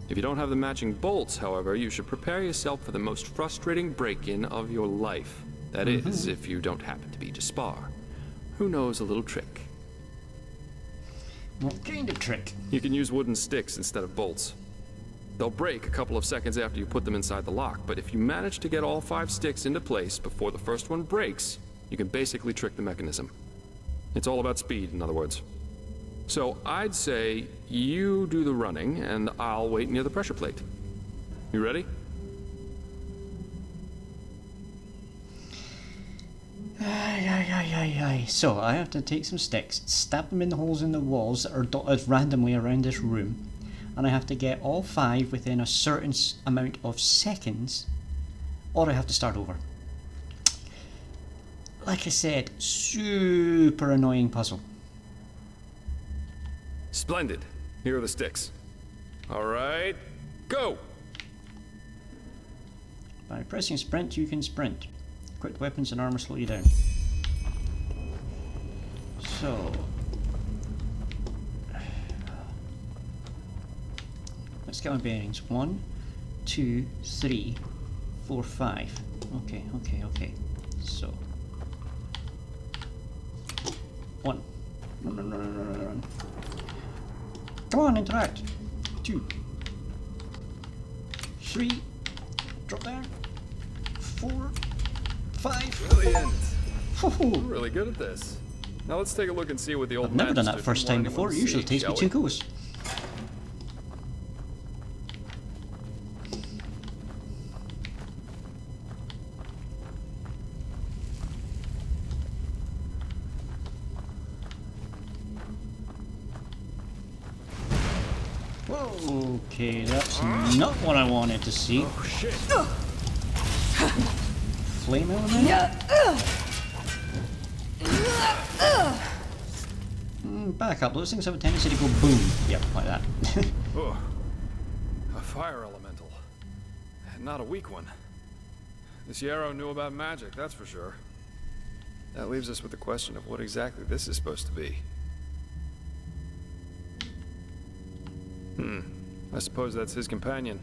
If you don't have the matching bolts, however, you should prepare yourself for the most frustrating break-in of your life. That is, if you don't happen to be Jaspar. Who knows a little trick? What kind of trick? You can use wooden sticks instead of bolts. They'll break a couple of seconds after you put them inside the lock, but if you manage to get all 5 sticks into place before the first one breaks, you can basically trick the mechanism. It's all about speed, in other words. So I'd say you do the running, and I'll wait near the pressure plate. You ready? So I have to take some sticks, stab them in the holes in the walls that are dotted randomly around this room, and I have to get all 5 within a certain amount of seconds, or I have to start over. Like I said, super annoying puzzle. Splendid. Here are the sticks. All right, go! By pressing sprint, you can sprint. Equipped weapons and armor slow you down. So... let's get my bearings. 1, 2, 3, 4, 5. Okay. So... 1. Run. Come on, interact. 2. 3. Drop down. 4. 5. Brilliant. Woohoo. You're really good at this. Now let's take a look and see what the old I've never done that magister first can time learn in before. one It usually siege, takes me shall 2 we? goes. Whoa, okay, that's not what I wanted to see. Oh, shit. Flame element? Back up, those things have a tendency to go boom. Yep, like that. Oh, a fire elemental. Not a weak one. This Yarrow knew about magic, that's for sure. That leaves us with the question of what exactly this is supposed to be. I suppose that's his companion.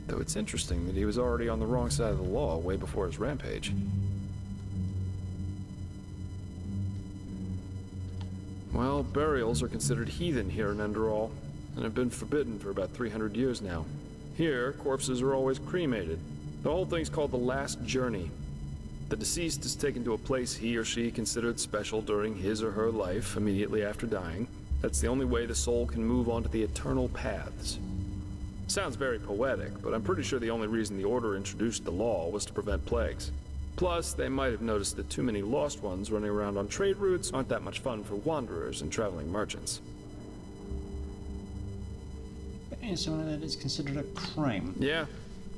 Though it's interesting that he was already on the wrong side of the law way before his rampage. Well, burials are considered heathen here in Enderall, and have been forbidden for about 300 years now. Here, corpses are always cremated. The whole thing's called the Last Journey. The deceased is taken to a place he or she considered special during his or her life immediately after dying. That's the only way the soul can move on to the eternal paths. Sounds very poetic, but I'm pretty sure the only reason the Order introduced the law was to prevent plagues. Plus, they might have noticed that too many lost ones running around on trade routes aren't that much fun for wanderers and traveling merchants. So that is considered a crime. Yeah,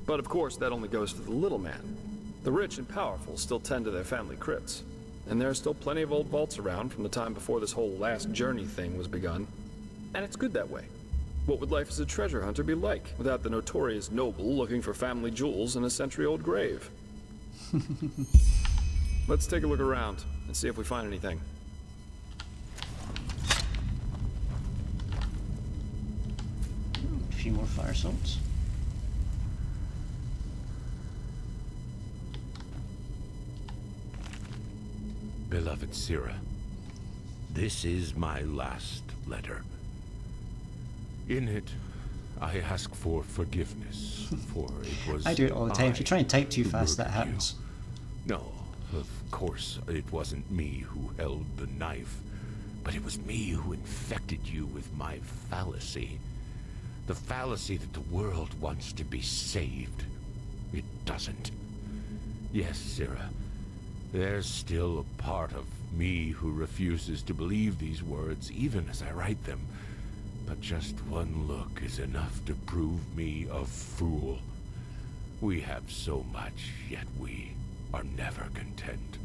but of course that only goes for the little man. The rich and powerful still tend to their family crypts. And there are still plenty of old vaults around from the time before this whole last journey thing was begun. And it's good that way. What would life as a treasure hunter be like without the notorious noble looking for family jewels in a century-old grave? Let's take a look around and see if we find anything. A few more fire salts. Beloved Sira, this is my last letter. In it, I ask for forgiveness, for it was I do it all the time. If you try and type too who fast, that murdered happens. you. No, of course, it wasn't me who held the knife, but it was me who infected you with my fallacy. The fallacy that the world wants to be saved. It doesn't. Yes, Sira, there's still a part of me who refuses to believe these words, even as I write them. But just one look is enough to prove me a fool. We have so much, yet we are never content.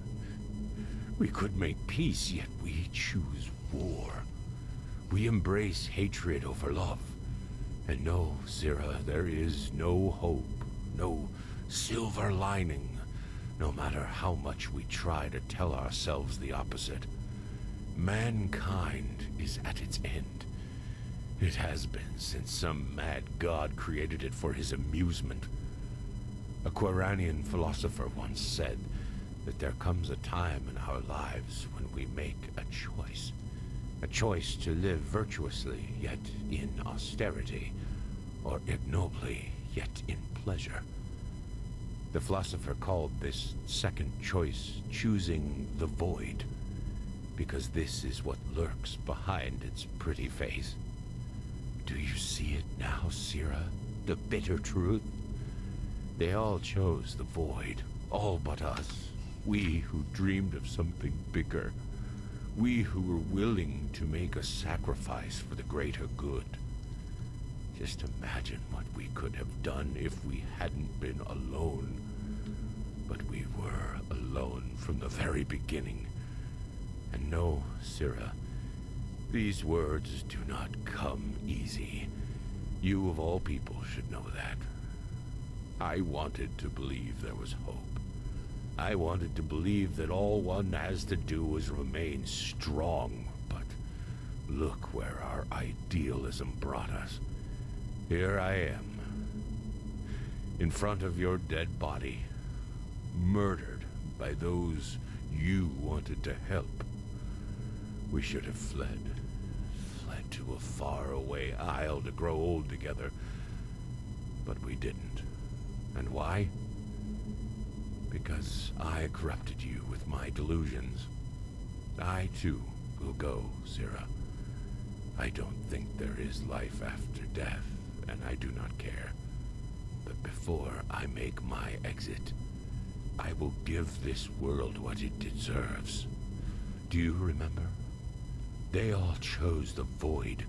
We could make peace, yet we choose war. We embrace hatred over love. And no, Sira, there is no hope, no silver lining, no matter how much we try to tell ourselves the opposite. Mankind is at its end. It has been since some mad god created it for his amusement. A Quiranian philosopher once said that there comes a time in our lives when we make a choice. A choice to live virtuously, yet in austerity, or ignobly, yet in pleasure. The philosopher called this second choice choosing the void, because this is what lurks behind its pretty face. Do you see it now, Sira? The bitter truth? They all chose the void, all but us. We who dreamed of something bigger. We who were willing to make a sacrifice for the greater good. Just imagine what we could have done if we hadn't been alone. But we were alone from the very beginning. And no, Sira, these words do not come easy. You of all people should know that. I wanted to believe there was hope. I wanted to believe that all one has to do is remain strong. But look where our idealism brought us. Here I am, in front of your dead body, murdered by those you wanted to help. We should have fled to a faraway isle to grow old together. But we didn't. And why? Because I corrupted you with my delusions. I, too, will go, Sira. I don't think there is life after death, and I do not care. But before I make my exit, I will give this world what it deserves. Do you remember? They all chose the void.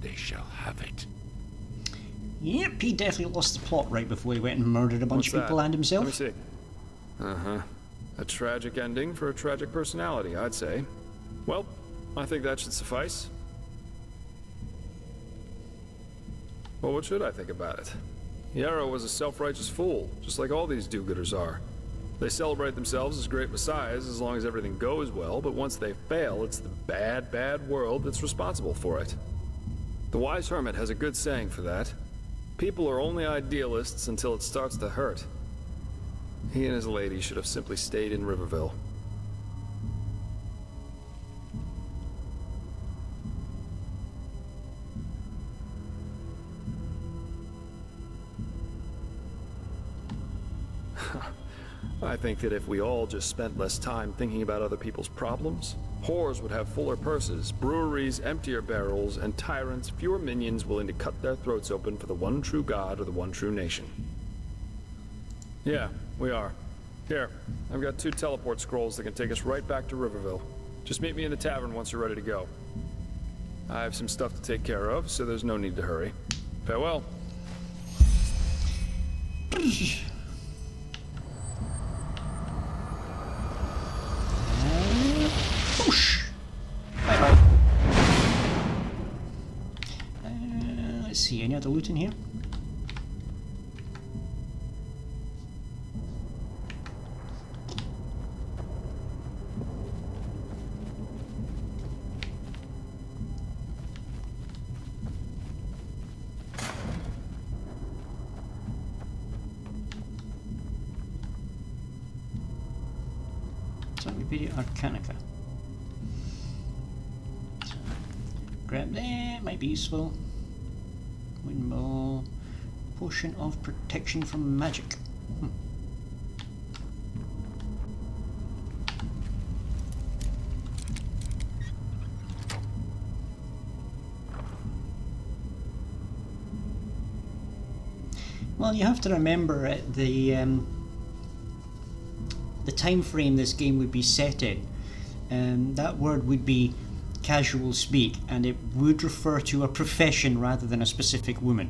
They shall have it. Yep, he definitely lost the plot right before he went and murdered a bunch What's of people that? and himself. Let me see. Uh-huh. A tragic ending for a tragic personality, I'd say. Well, I think that should suffice. Well, what should I think about it? Yarrow was a self-righteous fool, just like all these do-gooders are. They celebrate themselves as great messiahs as long as everything goes well, but once they fail, it's the bad, bad world that's responsible for it. The wise hermit has a good saying for that. People are only idealists until it starts to hurt. He and his lady should have simply stayed in Riverville. I think that if we all just spent less time thinking about other people's problems, whores would have fuller purses, breweries emptier barrels, and tyrants fewer minions willing to cut their throats open for the one true God or the one true nation. Yeah, we are. Here, I've got 2 teleport scrolls that can take us right back to Riverville. Just meet me in the tavern once you're ready to go. I have some stuff to take care of, so there's no need to hurry. Farewell. Whoosh! Bye-bye. Let's see, any other loot in here? Encyclopedia Arcanica. So, grab that, might be useful. Windmill. Potion of protection from magic. Well, you have to remember at the time frame this game would be set in. That word would be casual speak, and it would refer to a profession rather than a specific woman.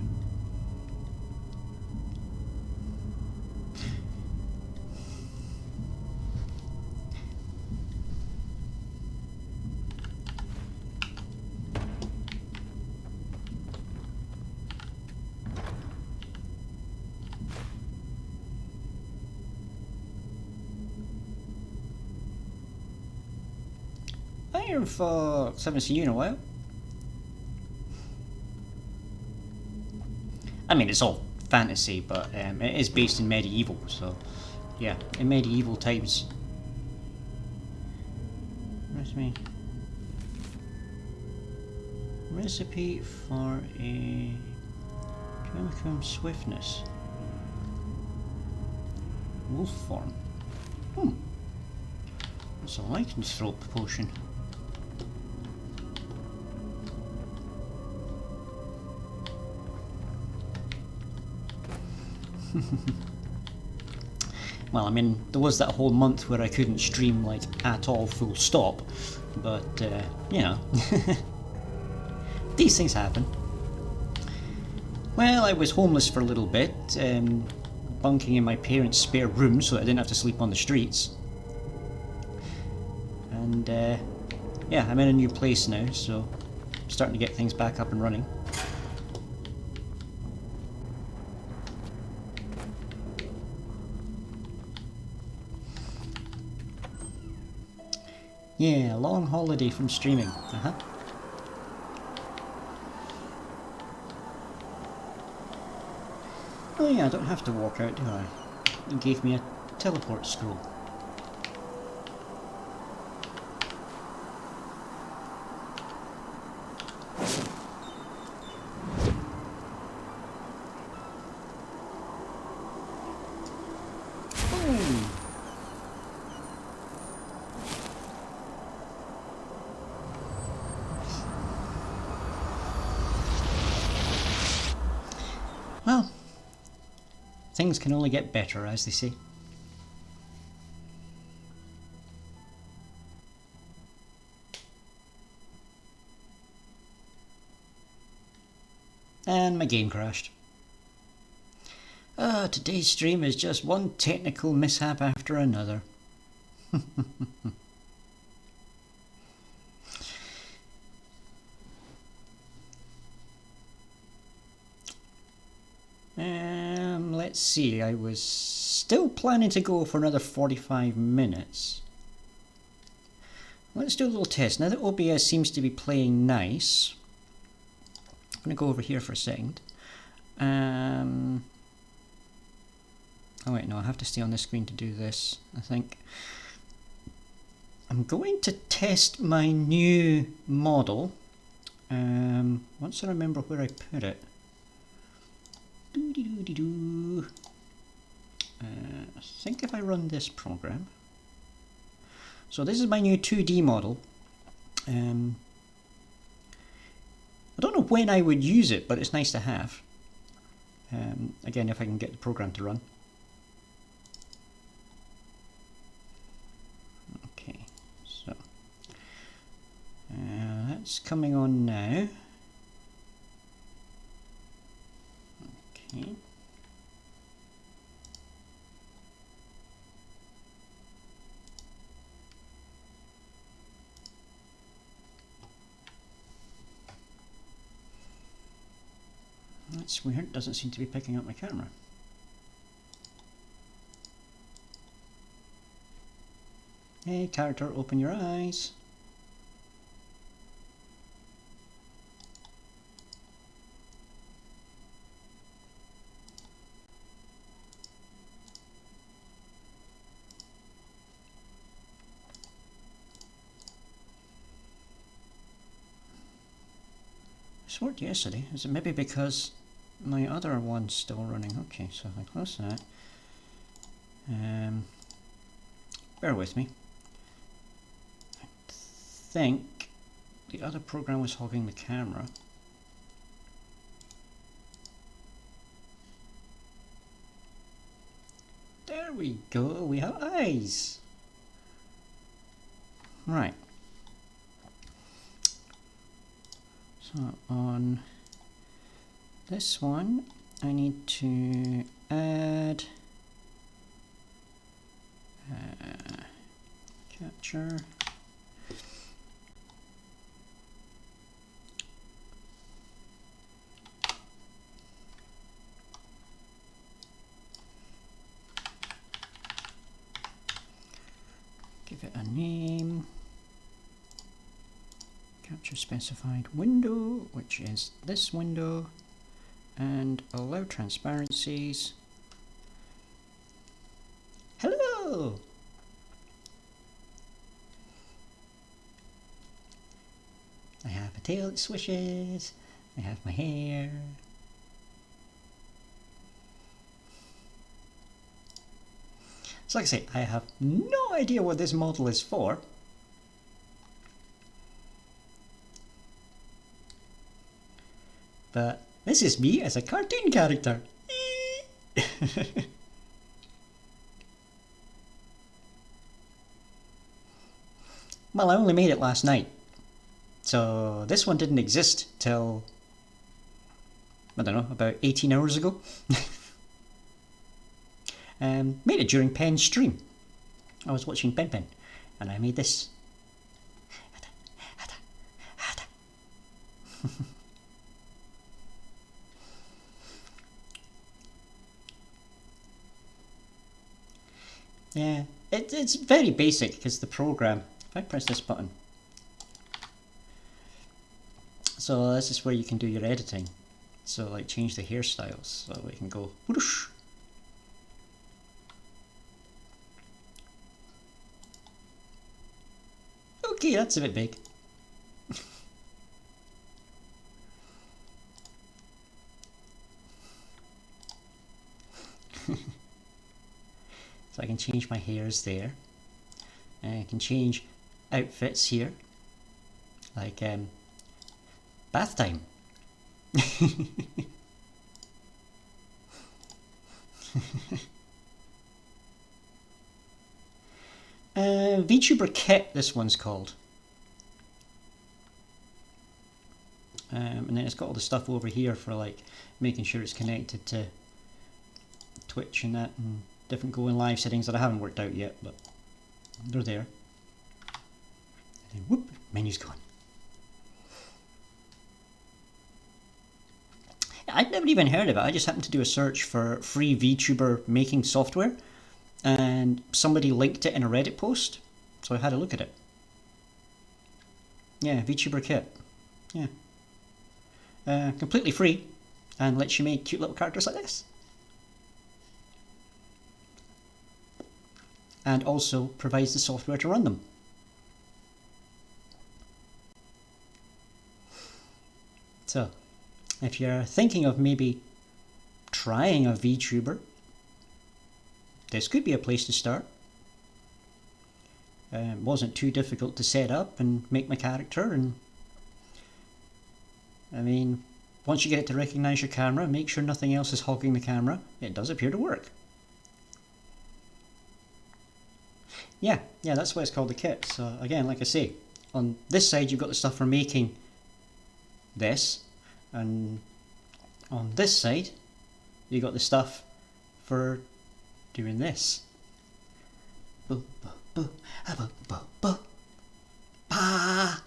Firefox, haven't seen you in a while. I mean, it's all fantasy, but it is based in medieval, so yeah, in medieval times. Where's me? Recipe for a Chemicum swiftness. Wolf form. It's a lycanthrope potion. Well, I mean, there was that whole month where I couldn't stream, like, at all, full stop, but, you know, these things happen. Well, I was homeless for a little bit, bunking in my parents' spare room so I didn't have to sleep on the streets. And, yeah, I'm in a new place now, so I'm starting to get things back up and running. Yeah, long holiday from streaming. Oh yeah, I don't have to walk out, do I? He gave me a teleport scroll. Well, things can only get better, as they say. And my game crashed. Today's stream is just one technical mishap after another. Let's see, I was still planning to go for another 45 minutes. Let's do a little test. Now that OBS seems to be playing nice, I'm going to go over here for a second. Oh wait, no, I have to stay on this screen to do this, I think. I'm going to test my new model. Once I remember where I put it. I think if I run this program. So this is my new 2D model. I don't know when I would use it, but it's nice to have. Again, if I can get the program to run. Okay, so that's coming on now. Okay. That's weird, it doesn't seem to be picking up my camera. Hey character, open your eyes. I swore yesterday. Is it maybe because my other one's still running? Okay, so if I close that. Bear with me. I think the other program was hogging the camera. There we go, we have eyes. Right. So on this one, I need to add capture. Give it a name. Capture specified window, which is this window, and allow transparencies. Hello! I have a tail that swishes. I have my hair. So like I say, I have no idea what this model is for. But this is me as a cartoon character. Well, I only made it last night. So this one didn't exist till, I don't know, about 18 hours ago. Made it during Pen's stream. I was watching Pen, and I made this. Yeah, it's very basic because the program, if I press this button, so this is where you can do your editing. So like change the hairstyles, so we can go whoosh. Okay, that's a bit big. So I can change my hairs there. And I can change outfits here. Like bath time. VTuber Kit, this one's called. And then it's got all the stuff over here for like making sure it's connected to Twitch and that, and different going live settings that I haven't worked out yet, but they're there. And then whoop, menu's gone. I'd never even heard of it. I just happened to do a search for free VTuber making software, and somebody linked it in a Reddit post, so I had a look at it. Yeah, VTuber Kit. Yeah. completely free, and lets you make cute little characters like this. And also provides the software to run them. So, if you're thinking of maybe trying a VTuber, this could be a place to start. It wasn't too difficult to set up and make my character, and I mean, once you get it to recognise your camera, make sure nothing else is hogging the camera, it does appear to work. Yeah, that's why it's called the kit. So again, like I say, on this side you've got the stuff for making this, and on this side you got the stuff for doing this. Boo, boo, boo, boo, boo, boo. Bah!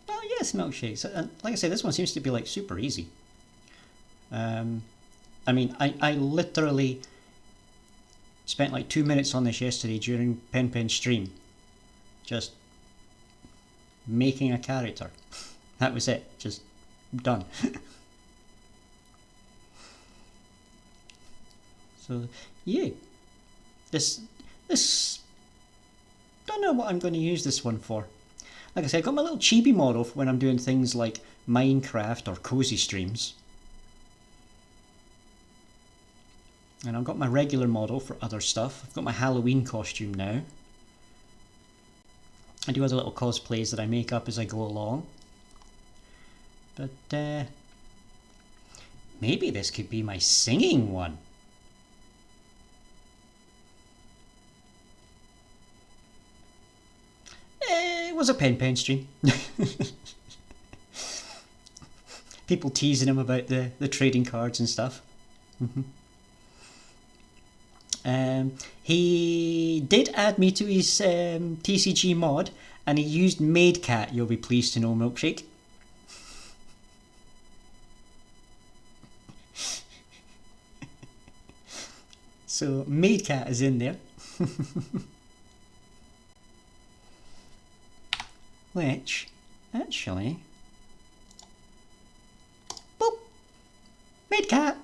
Oh yes, milkshakes. Like I say, this one seems to be like super easy. I mean, I literally spent like 2 minutes on this yesterday during Pen's stream. Just making a character. That was it. Just done. So, yeah. This, don't know what I'm going to use this one for. Like I said, I got my little chibi model for when I'm doing things like Minecraft or cozy streams. And I've got my regular model for other stuff. I've got my Halloween costume now. I do other little cosplays that I make up as I go along. But maybe this could be my singing one. It was a Pen stream. People teasing him about the trading cards and stuff. He did add me to his TCG mod, and he used MaidCat, you'll be pleased to know, Milkshake. So MaidCat is in there. Which, actually... Boop! MaidCat!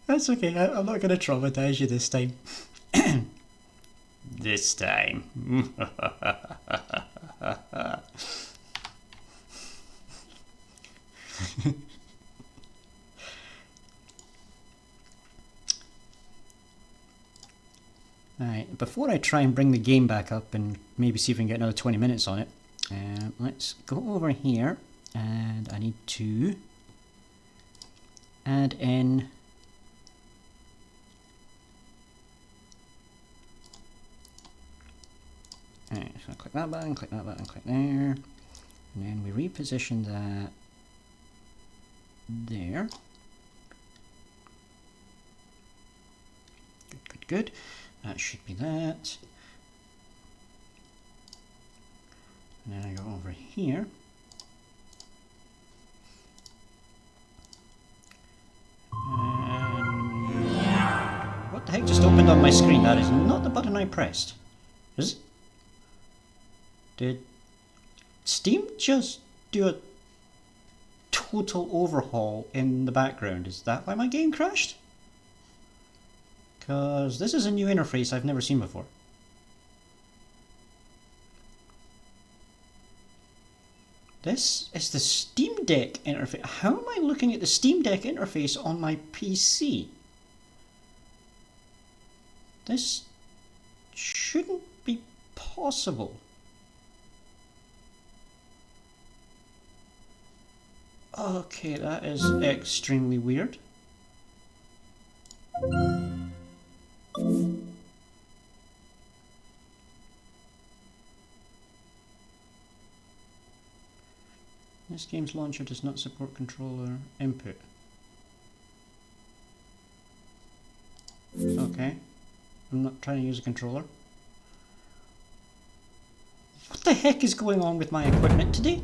That's okay, I'm not going to traumatise you this time. This time. Alright, before I try and bring the game back up and maybe see if we can get another 20 minutes on it, let's go over here, and I need to add in alright, so click that button, click there, and then we reposition that there. Good. That should be that. And then I go over here. And what the heck just opened on my screen? That is not the button I pressed. Is it? Did Steam just do a total overhaul in the background? Is that why my game crashed? Because this is a new interface I've never seen before. This is the Steam Deck interface. How am I looking at the Steam Deck interface on my PC? This shouldn't be possible. Okay, that is extremely weird. This game's launcher does not support controller input. Okay, I'm not trying to use a controller. What the heck is going on with my equipment today?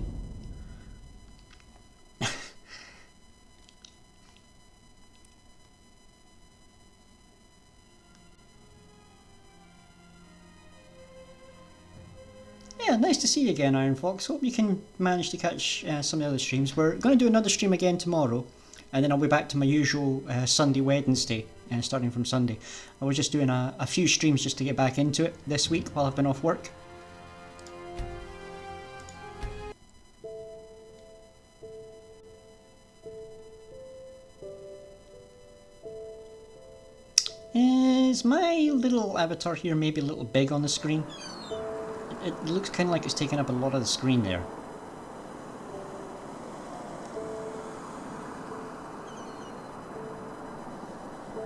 Yeah, nice to see you again, Iron Fox. Hope you can manage to catch some of the other streams. We're going to do another stream again tomorrow, and then I'll be back to my usual Sunday, Wednesday, starting from Sunday. I was just doing a few streams just to get back into it this week while I've been off work. Is my little avatar here maybe a little big on the screen? It looks kind of like it's taking up a lot of the screen there.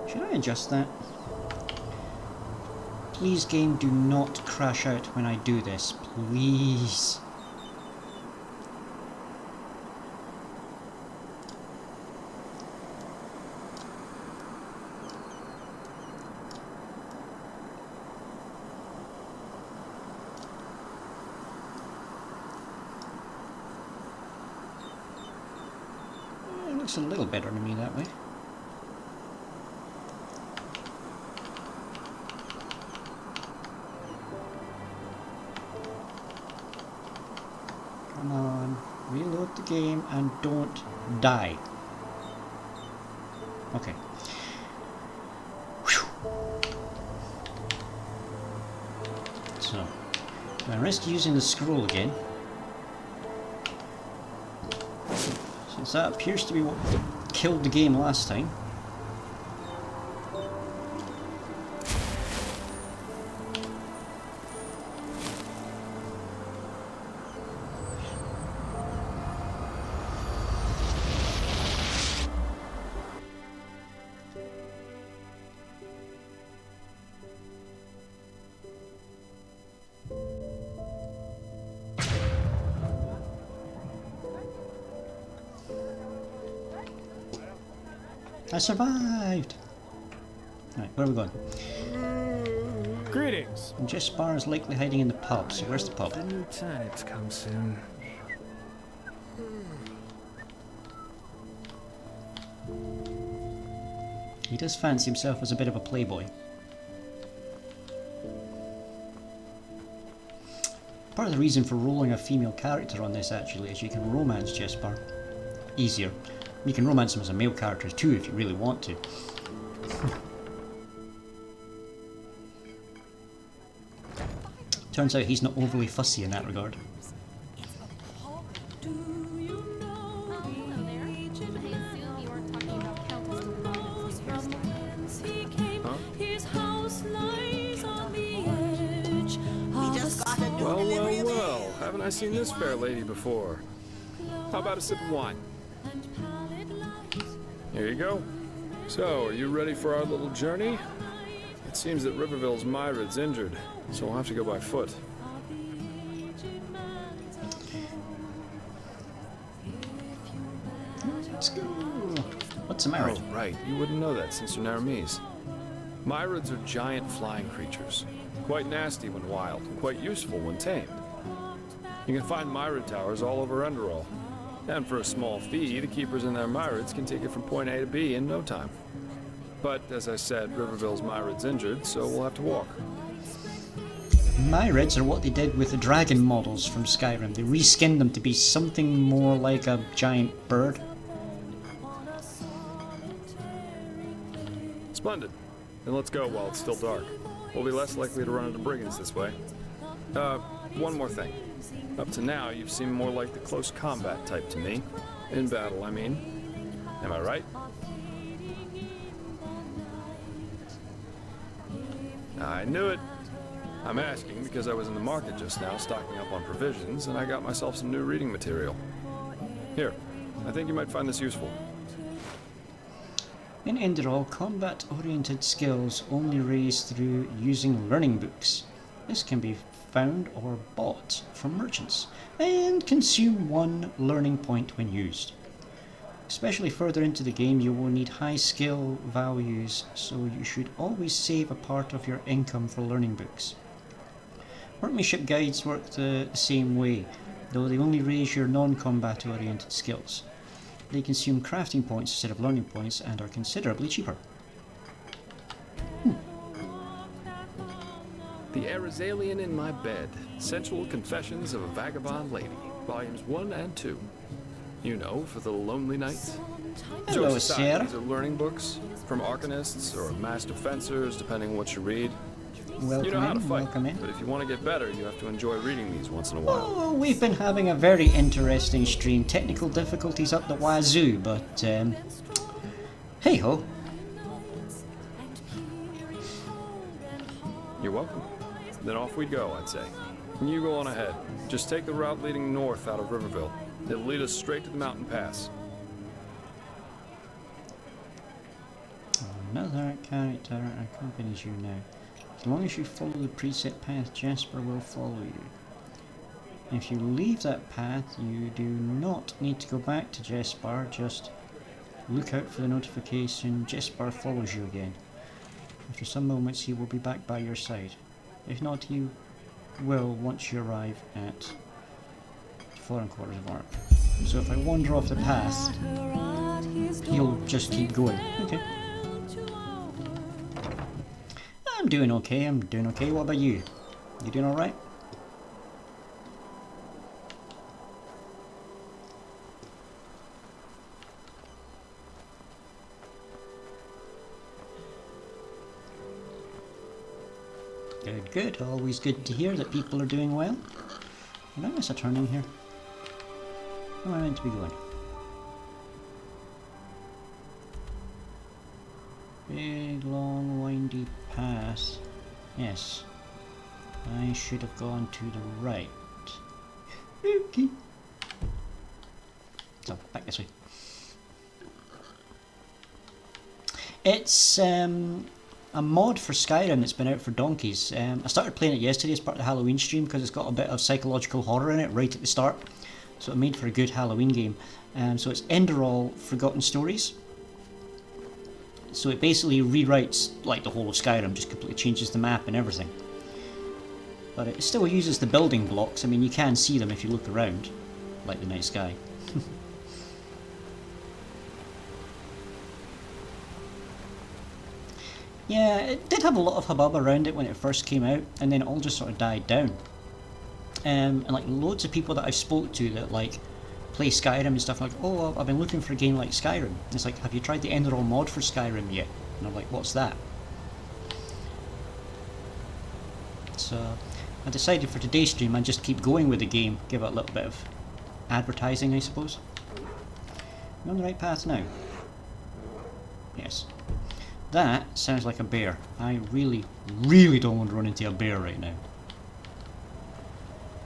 Should I adjust that? Please, game, do not crash out when I do this. Please. It looks a little better to me that way. Come on, reload the game and don't die. Okay. Whew. So, do I risk using the scroll again? Since that appears to be what killed the game last time. I survived! Right, where are we going? Greetings. Jespar is likely hiding in the pub, so where's the pub? The new turnips come soon. He does fancy himself as a bit of a playboy. Part of the reason for rolling a female character on this actually is you can romance Jespar easier. You can romance him as a male character too if you really want to. Turns out he's not overly fussy in that regard. Oh, hello there. I assume you weren't talking about Countess Deliverance the first time. Well, haven't I seen this fair lady before? How about a sip of wine? Here you go. So, are you ready for our little journey? It seems that Riverville's Myra's injured, so we'll have to go by foot. Let's go. What's the matter? Oh, right. You wouldn't know that since you're Naramese. Myrids are giant flying creatures. Quite nasty when wild, and quite useful when tamed. You can find Myrid towers all over Enderall. And for a small fee, the keepers in their Myrids can take it from point A to B in no time. But, as I said, Riverville's Myrid's injured, so we'll have to walk. Myrids are what they did with the dragon models from Skyrim. They reskinned them to be something more like a giant bird. Splendid. Then let's go while it's still dark. We'll be less likely to run into brigands this way. One more thing. Up to now, you've seemed more like the close combat type to me. In battle, I mean. Am I right? I knew it. I'm asking because I was in the market just now, stocking up on provisions, and I got myself some new reading material. Here, I think you might find this useful. In Enderall, combat-oriented skills only raised through using learning books. This can be found or bought from merchants, and consume 1 learning point when used. Especially further into the game, you will need high skill values, so you should always save a part of your income for learning books. Workmanship guides work the same way, though they only raise your non-combat oriented skills. They consume crafting points instead of learning points and are considerably cheaper. The Arizalian in My Bed, Sensual Confessions of a Vagabond Lady, Volumes 1 and 2. You know, for the lonely nights. Hello, Jokes aside, Sarah. these are learning books, from arcanists or master fencers, depending on what you read. Welcome You know how to in, fight, welcome in. but if you want to get better, you have to enjoy reading these once in a while. Oh, we've been having a very interesting stream. Technical difficulties up the wazoo, but hey ho. You're welcome. Then off we go, I'd say. You go on ahead. Just take the route leading north out of Riverville. It'll lead us straight to the mountain pass. Another character accompanies you now. As long as you follow the preset path, Jasper will follow you. If you leave that path, you do not need to go back to Jasper, just look out for the notification Jasper follows you again. After some moments he will be back by your side. If not, he will once you arrive at the foreign quarters of Ark. So if I wander off the path, he'll just keep going. Okay. I'm doing okay, What about you? You doing alright? Good, good. Always good to hear that people are doing well. Did I miss a turning here? Where am I meant to be going? Big, long, windy path. Yes. I should have gone to the right. Okay. So, back this way. It's a mod for Skyrim that's been out for donkeys. I started playing it yesterday as part of the Halloween stream because it's got a bit of psychological horror in it right at the start. So it made for a good Halloween game. So it's Enderall Forgotten Stories. So it basically rewrites like the whole of Skyrim, just completely changes the map and everything. But it still uses the building blocks. I mean, you can see them if you look around, like the night sky. Yeah, it did have a lot of hubbub around it when it first came out, and then it all just sort of died down. And like loads of people that I've spoke to that like play Skyrim and stuff, like, oh, I've been looking for a game like Skyrim. And it's like, have you tried the Enderall mod for Skyrim yet? And I'm like, what's that? So I decided for today's stream I'd just keep going with the game, give it a little bit of advertising, I suppose. Am I on the right path now? Yes. That sounds like a bear. I really, really don't want to run into a bear right now.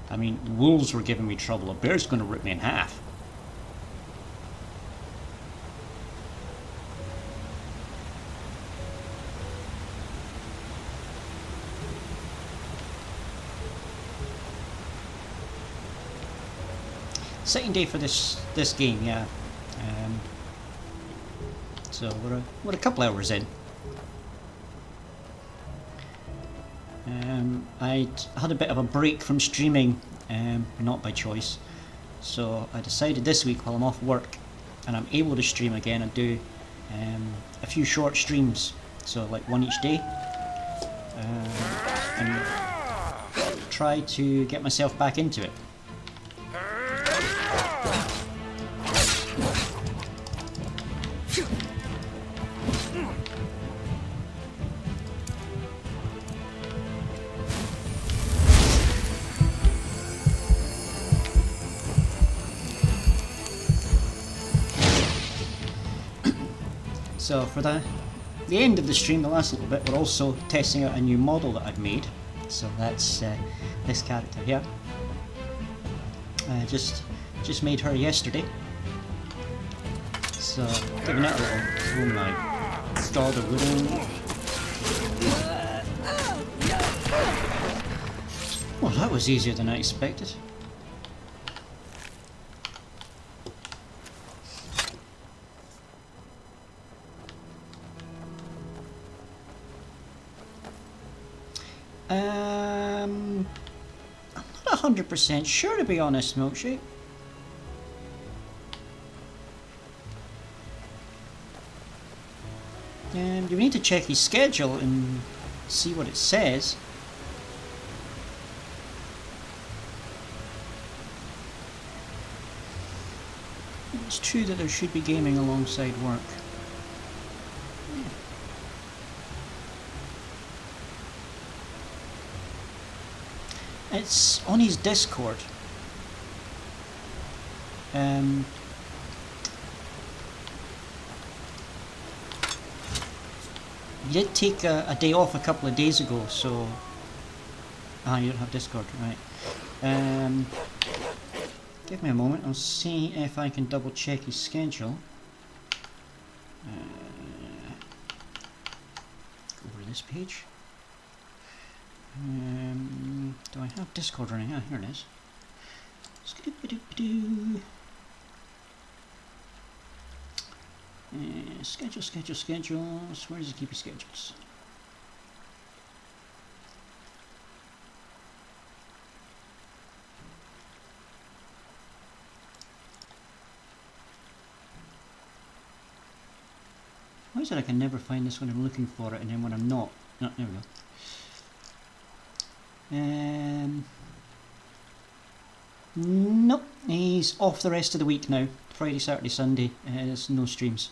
I mean, wolves were giving me trouble. A bear's going to rip me in half. Second day for this game, yeah. So we're a couple hours in. I had a bit of a break from streaming, not by choice. So I decided this week while I'm off work and I'm able to stream again and do a few short streams. So like one each day. And try to get myself back into it. So for the end of the stream, the last little bit, we're also testing out a new model that I've made. So that's this character here. I just made her yesterday. So giving it a little, oh my god, a little. Well, that was easier than I expected. 100% sure, to be honest, Milkshake. You need to check his schedule and see what it says. It's true that there should be gaming alongside work. It's on his Discord. He did take a day off a couple of days ago, so... Ah, you don't have Discord, right. Give me a moment, I'll see if I can double check his schedule. Go over this page. Do I have Discord running? Ah, here it is. Schedules. Where does he keep his schedules? Why is it I can never find this when I'm looking for it, and then when I'm not? No, there we go. Nope, he's off the rest of the week now. Friday, Saturday, Sunday, there's no streams.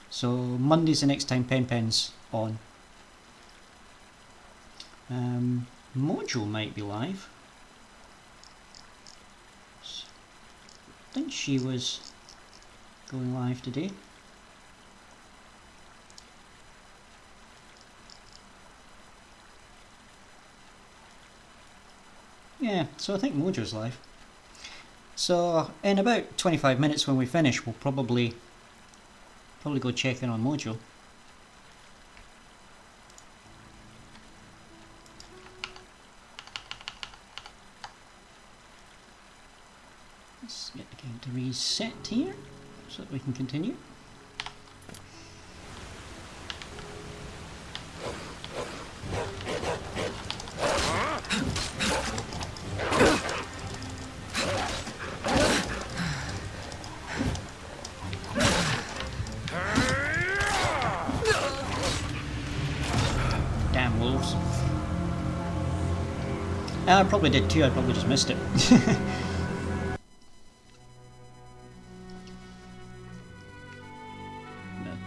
So Monday's the next time Pen's on. Mojo might be live. I think she was going live today. Yeah, so I think Mojo's live. So in about 25 minutes when we finish, we'll probably go check in on Mojo. Let's get the game to reset here so that we can continue. I probably did too, I probably just missed it.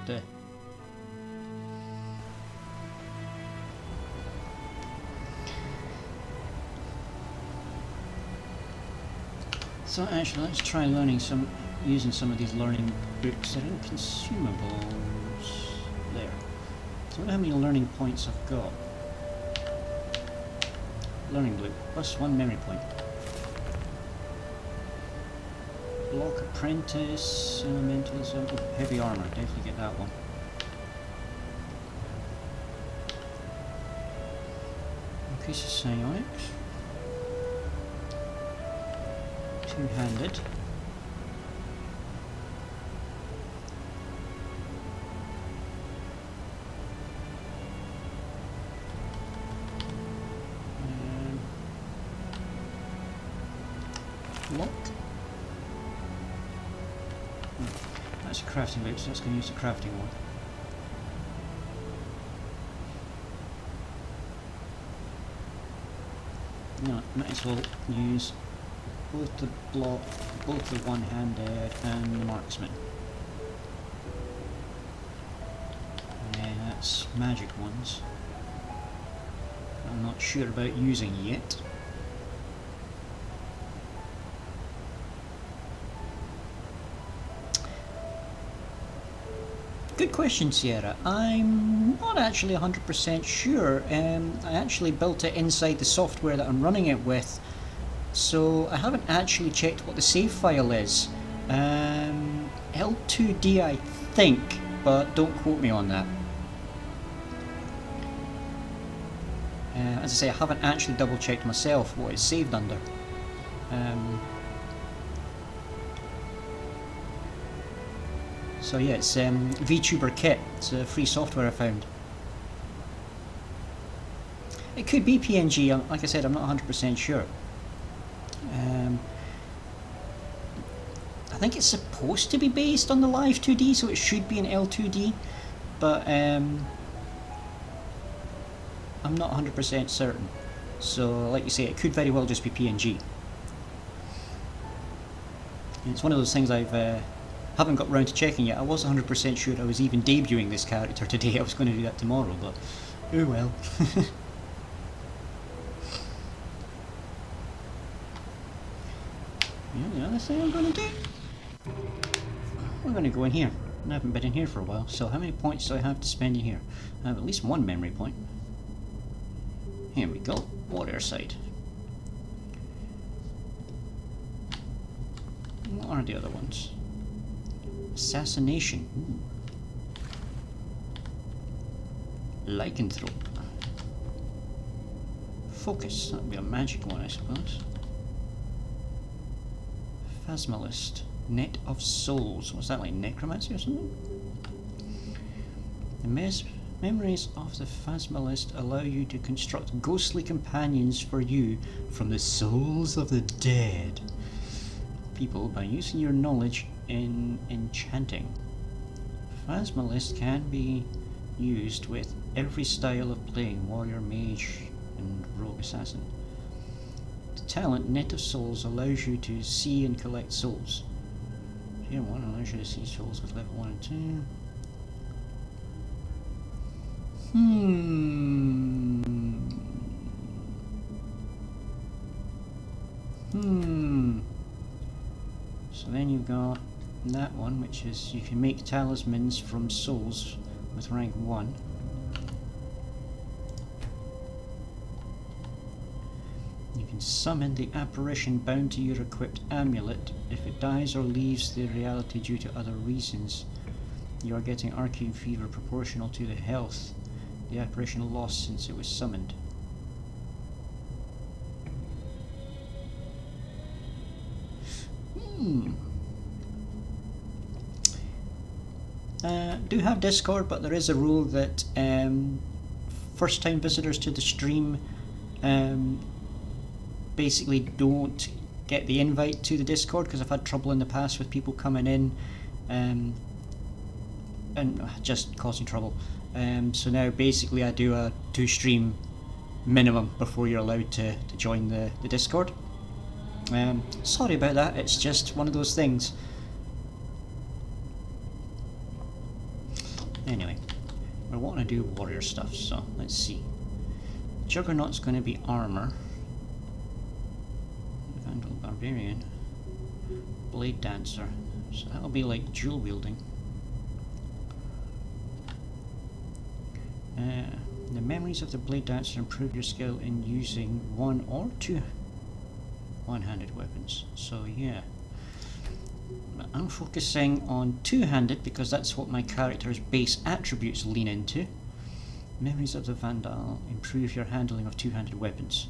But, so actually, let's try using some of these learning books that are in consumables. There. So I wonder how many learning points I've got. Learning blue, +1 memory point. Block apprentice, elementalism, heavy armor, definitely get that one. Increases psionics. Two-handed. Lock. That's a crafting book, so that's going to use the crafting one. No, might as well use both the block, both the one-handed and the marksman. And that's magic ones. I'm not sure about using yet. Good question, Sierra. I'm not actually 100% sure. I actually built it inside the software that I'm running it with, so I haven't actually checked what the save file is. L2D I think, but don't quote me on that. As I say, I haven't actually double checked myself what it's saved under. So yeah, it's VTuber Kit. It's a free software I found. It could be PNG, like I said, I'm not 100% sure. I think it's supposed to be based on the live 2D, so it should be an L2D, but I'm not 100% certain. So, like you say, it could very well just be PNG. And it's one of those things haven't got round to checking yet. I wasn't 100% sure I was even debuting this character today. I was going to do that tomorrow, but oh well. Yeah, the other thing I'm going to do, we're going to go in here. I haven't been in here for a while, so how many points do I have to spend in here? I have at least one memory point. Here we go, warrior side. What are the other ones? Assassination. Ooh. Lycanthrope. Focus, that would be a magic one, I suppose. Phasmalist. Net of Souls. What's that, like necromancy or something? The memories of the Phasmalist allow you to construct ghostly companions for you from the souls of the dead people by using your knowledge in enchanting. Phasmalist can be used with every style of playing, warrior, mage, and rogue assassin. The talent Net of Souls allows you to see and collect souls. Tier 1 allows you to see souls with level 1 and 2. So then you've got that one, which is you can make talismans from souls with rank 1. You can summon the apparition bound to your equipped amulet. If it dies or leaves the reality due to other reasons, you are getting arcane fever proportional to the health the apparition lost since it was summoned. Do have Discord, but there is a rule that first time visitors to the stream basically don't get the invite to the Discord, because I've had trouble in the past with people coming in and just causing trouble. So now basically I do a 2 stream minimum before you're allowed to join the Discord. Sorry about that, it's just one of those things. Anyway, we're wanting to do warrior stuff, so let's see. Juggernaut's going to be armor. Vandal Barbarian. Blade Dancer. So that'll be like dual wielding. The memories of the Blade Dancer improve your skill in using 1 or 2 one-handed weapons. So yeah. I'm focusing on two-handed because that's what my character's base attributes lean into. Memories of the Vandal improve your handling of two-handed weapons.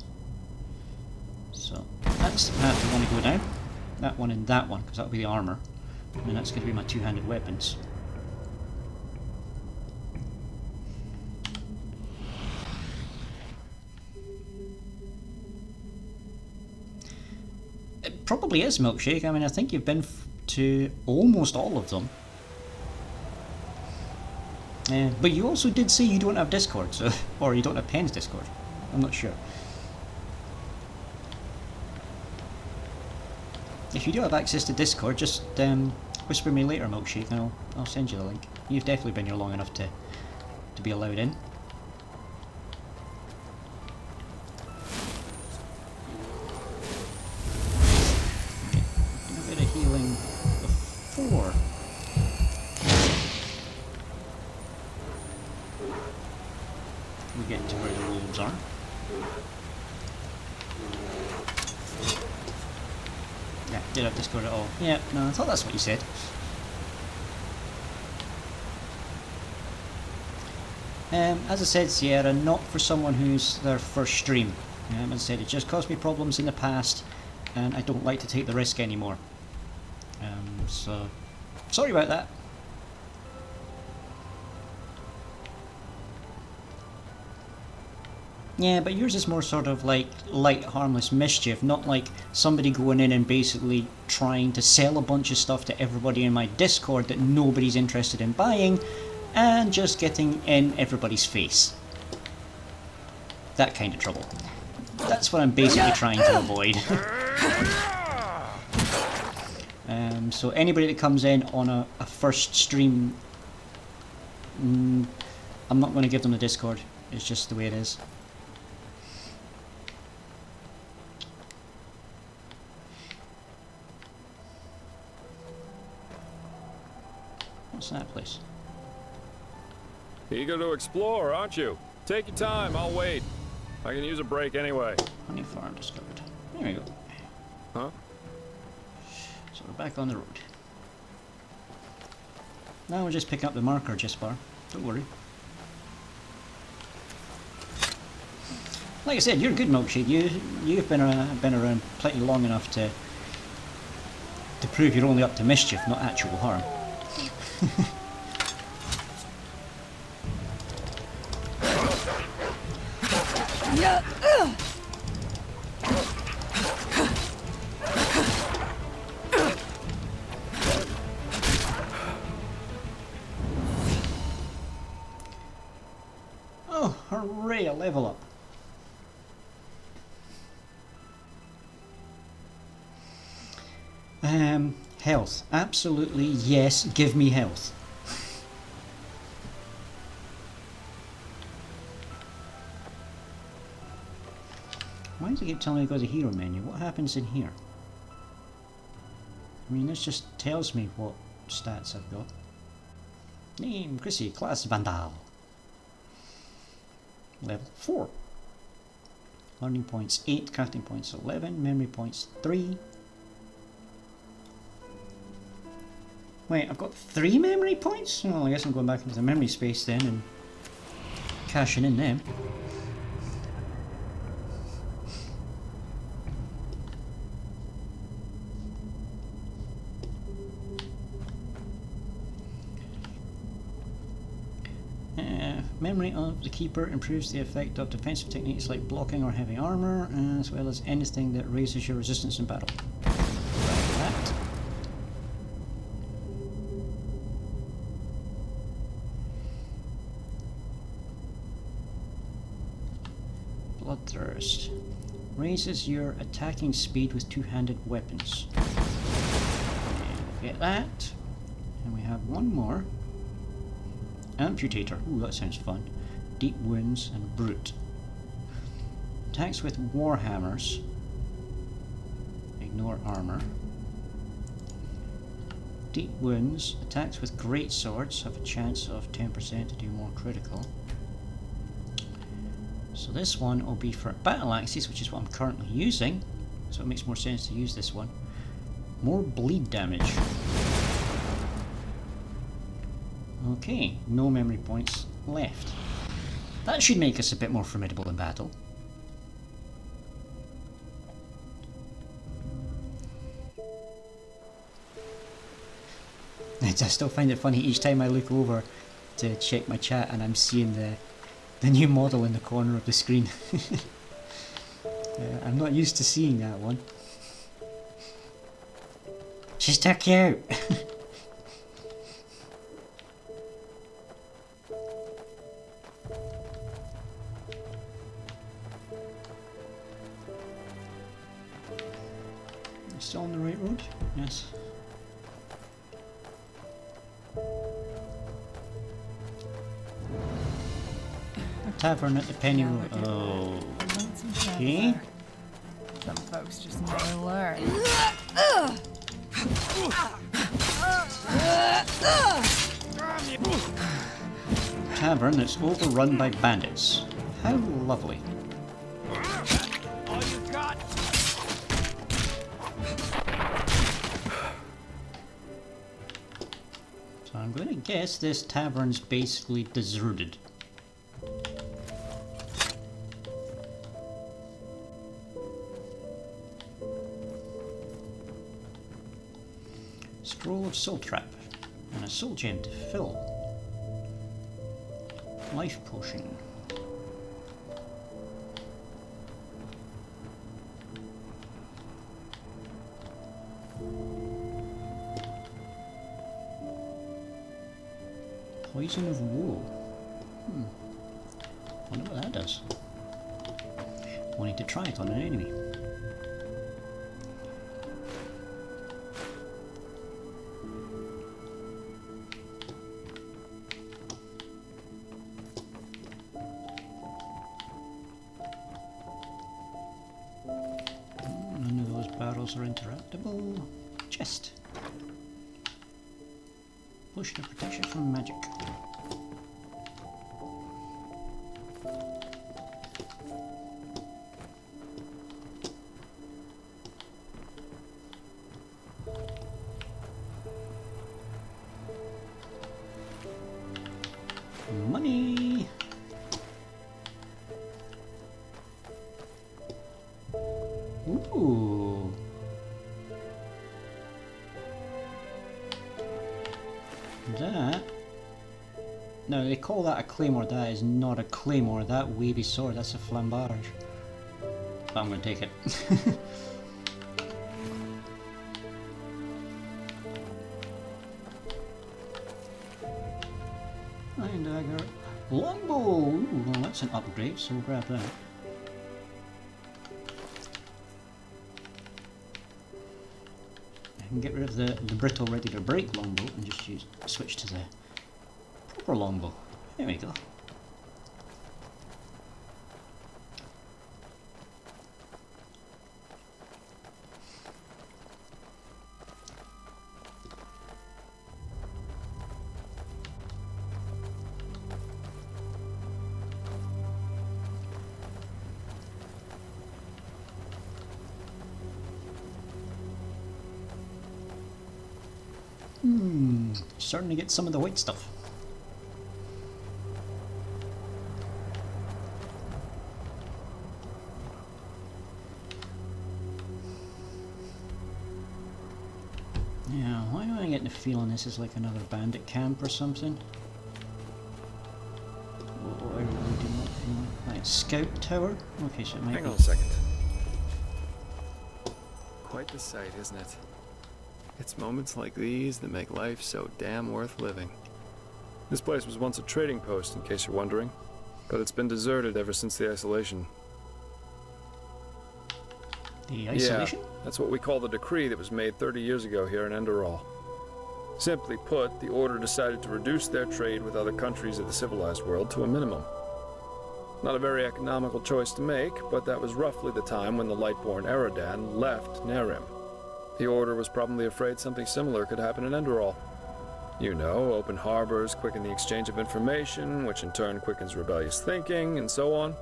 So that's the path I want to go down. That one and that one, because that'll be the armour. And that's going to be my two-handed weapons. It probably is Milkshake. I mean, I think you've been to almost all of them. But you also did say you don't have Discord, so, or you don't have Penn's Discord. I'm not sure. If you do have access to Discord, just whisper me later, Milkshake, and I'll send you the link. You've definitely been here long enough to be allowed in. A bit of healing before. We get to where the wolves are. Yeah, did have Discord at all? Yeah, no, I thought that's what you said. As I said, Sierra, not for someone who's their first stream. As I said, it just caused me problems in the past, and I don't like to take the risk anymore. So, sorry about that. Yeah, but yours is more sort of like light, harmless mischief, not like somebody going in and basically trying to sell a bunch of stuff to everybody in my Discord that nobody's interested in buying, and just getting in everybody's face. That kind of trouble. That's what I'm basically trying to avoid. So anybody that comes in on a first stream, I'm not going to give them the Discord. It's just the way it is. What's that place? Eager to explore, aren't you? Take your time, I'll wait. I can use a break anyway. Honey farm discovered. There we go. Huh? So we're back on the road. Now we're just picking up the marker just far. Don't worry. Like I said, you're a good milkshake. You've been around plenty long enough to prove you're only up to mischief, not actual harm. Oh, hooray, a level up. Health. Absolutely, yes, give me health. Why does it keep telling me to go to the hero menu? What happens in here? I mean, this just tells me what stats I've got. Name, Chrissy, class Vandal. Level 4. Learning points 8, crafting points 11, memory points 3. Wait, I've got 3 memory points? Well, I guess I'm going back into the memory space then and cashing in them. Memory of the Keeper improves the effect of defensive techniques like blocking or heavy armor, as well as anything that raises your resistance in battle. That. Bloodthirst. Raises your attacking speed with two-handed weapons. And get that. And we have one more. Amputator. Ooh, that sounds fun. Deep Wounds and Brute. Attacks with Warhammers. Ignore armor. Deep Wounds. Attacks with Great Swords have a chance of 10% to do more critical. So this one will be for battle axes, which is what I'm currently using. So it makes more sense to use this one. More bleed damage. Okay, no memory points left. That should make us a bit more formidable in battle. I still find it funny each time I look over to check my chat and I'm seeing the new model in the corner of the screen. I'm not used to seeing that one. She's too cute! Still on the right road? Yes. Tavern at the Penny Road. Oh. Okay. Some folks just never learn. Tavern that's overrun by bandits. How lovely. So I'm going to guess this tavern's basically deserted. Scroll of Soul Trap and a soul gem to fill. Life potion. Poison of woe. Wonder what that does. We'll need to try it on an enemy. None of those barrels are interruptible. Chest. Potion of protection from magic. Money. Ooh. That. No, they call that a claymore. That is not a claymore. That wavy sword. That's a flambarge. But I'm going to take it. Iron dagger. Longbow! Ooh, well, that's an upgrade, so we'll grab that. I can get rid of the brittle ready to break longbow and just switch to the proper longbow. There we go. Starting to get some of the white stuff. Yeah, why do I get the feeling this is like another bandit camp or something? Oh, I really do not feel like scout tower? Okay, so it might Hang be. on a second. Quite the sight, isn't it? It's moments like these that make life so damn worth living. This place was once a trading post, in case you're wondering, but it's been deserted ever since the isolation. The isolation? Yeah, that's what we call the decree that was made 30 years ago here in Enderall. Simply put, the Order decided to reduce their trade with other countries of the civilized world to a minimum. Not a very economical choice to make, but that was roughly the time when the Lightborn Eradan left Nerim. The Order was probably afraid something similar could happen in Enderall. You know, open harbors quicken the exchange of information, which in turn quickens rebellious thinking, and so on.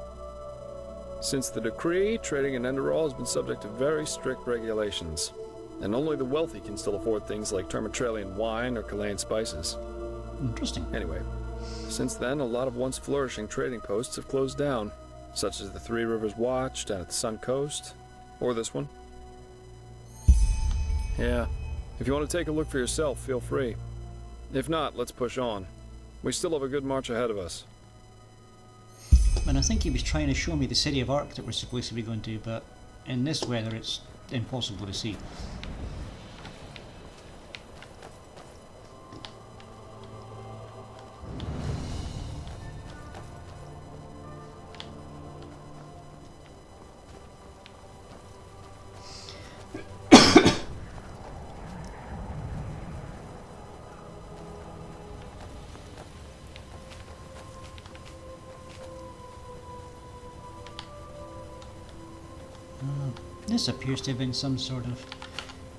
Since the decree, trading in Enderall has been subject to very strict regulations, and only the wealthy can still afford things like Termatralian wine or Kalain spices. Interesting. Anyway, since then, a lot of once flourishing trading posts have closed down, such as the Three Rivers Watch down at the Sun Coast, or this one. Yeah, if you want to take a look for yourself, feel free. If not, let's push on. We still have a good march ahead of us. And I think he was trying to show me the city of Ark that we're supposed to be going to, but in this weather it's impossible to see. This appears to have been some sort of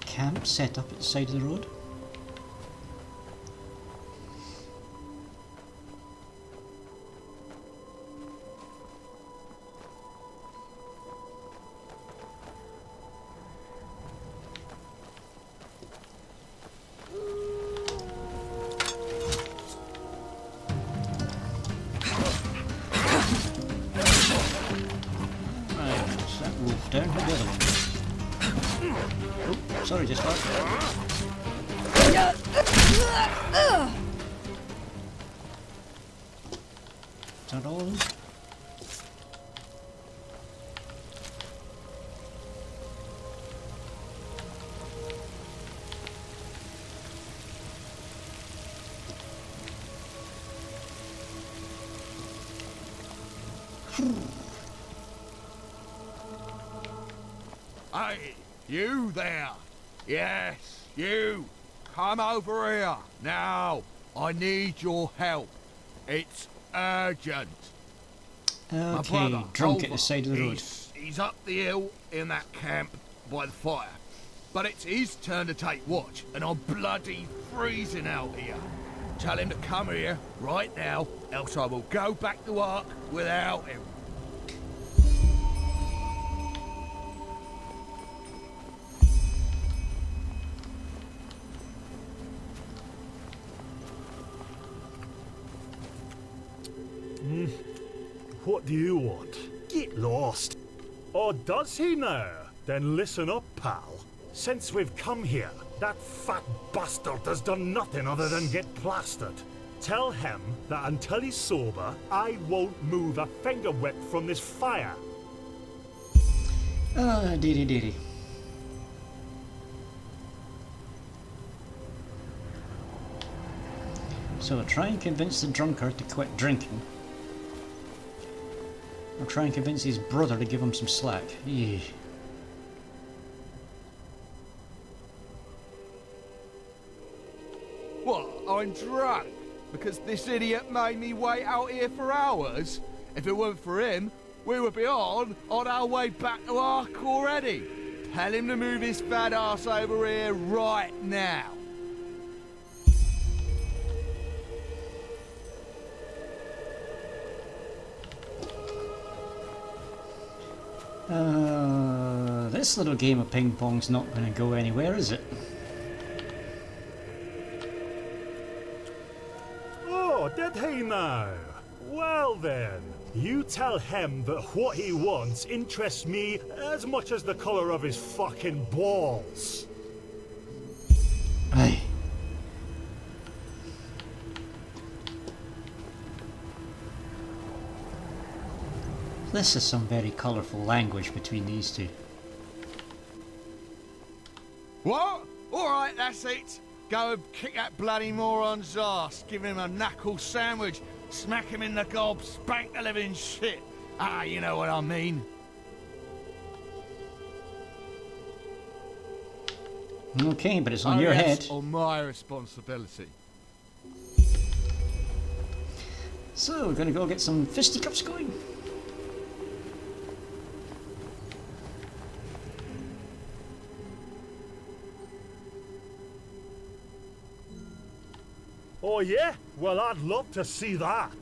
camp set up at the side of the road. Down to the other one. Oh, sorry, just got. Is that all of them? Hey, you there. Yes, you. Come over here. Now, I need your help. It's urgent. My Okay, brother, drunk at Oliver, the side of the road. He's up the hill in that camp by the fire. But it's his turn to take watch, and I'm bloody freezing out here. Tell him to come here right now, else I will go back to Ark without him. What do you want? Get lost. Or does he now? Then listen up, pal. Since we've come here, that fat bastard has done nothing other than get plastered. Tell him that until he's sober, I won't move a finger whip from this fire. Ah, dearie dearie. So try and convince the drunkard to quit drinking. Or try and convince his brother to give him some slack. Eeh. What, I'm drunk? Because this idiot made me wait out here for hours? If it weren't for him, we would be on our way back to Ark already. Tell him to move his fat ass over here right now. This little game of ping pong's not going to go anywhere, is it? Oh, did he now? Well then, you tell him that what he wants interests me as much as the colour of his fucking balls. Aye. This is some very colourful language between these two. What? Alright, that's it. Go and kick that bloody moron's ass. Give him a knuckle sandwich. Smack him in the gob. Spank the living shit. Ah, you know what I mean. Okay, but it's on your head. On my responsibility. So, we're gonna go get some fisticuffs going. Oh yeah? Well, I'd love to see that.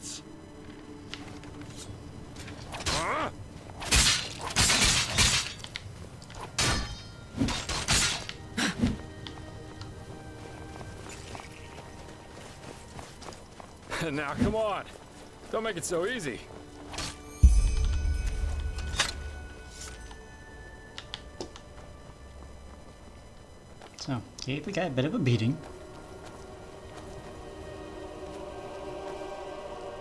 Now, come on. Don't make it so easy. So, okay, we got a bit of a beating.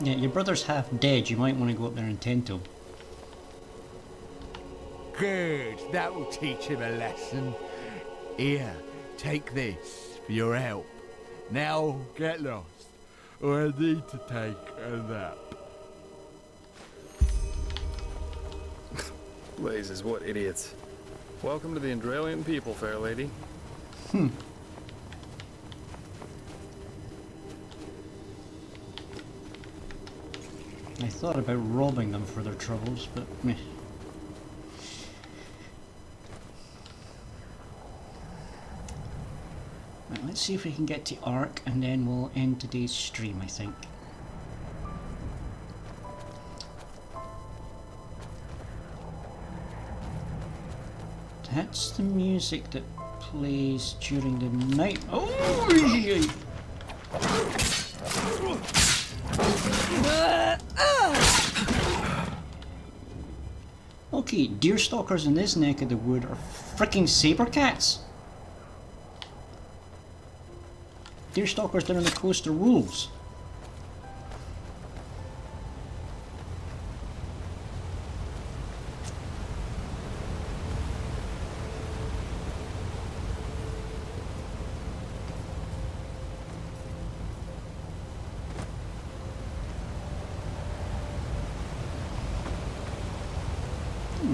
Yeah, your brother's half dead. You might want to go up there and tend to him. Good. That will teach him a lesson. Here, take this for your help. Now get lost, or I need to take a nap. Blazes, what idiots. Welcome to the Andralian people, fair lady. I thought about robbing them for their troubles, but meh. Right, let's see if we can get to Ark, and then we'll end today's stream, I think. That's the music that plays during the night. Oh! Okay, deer stalkers in this neck of the wood are fricking saber cats. Deer stalkers down on the coast are wolves.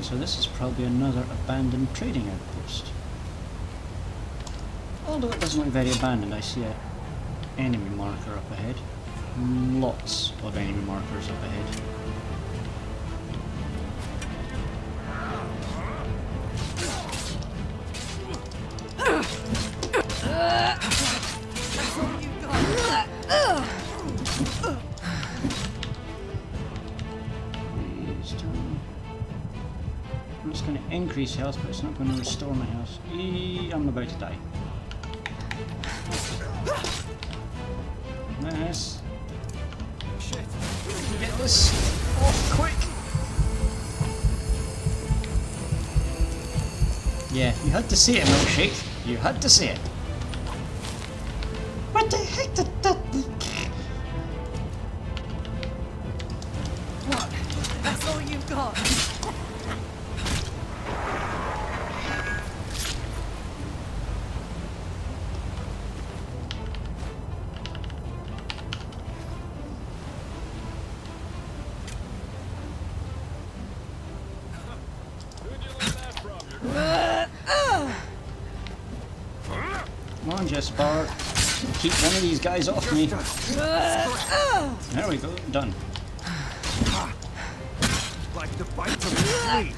so this is probably another abandoned trading outpost. Although it doesn't look very abandoned, I see an enemy marker up ahead. Lots of enemy markers up ahead. It's going to increase health, but it's not going to restore my health. I'm about to die. Nice. Shit. Get this off quick. Yeah, you had to see it, Milkshake. You had to see it. What the heck did that... What? That's all you've got? Come on, Jespar. Keep one of these guys off me. There we go, done. Like the bite of a flea.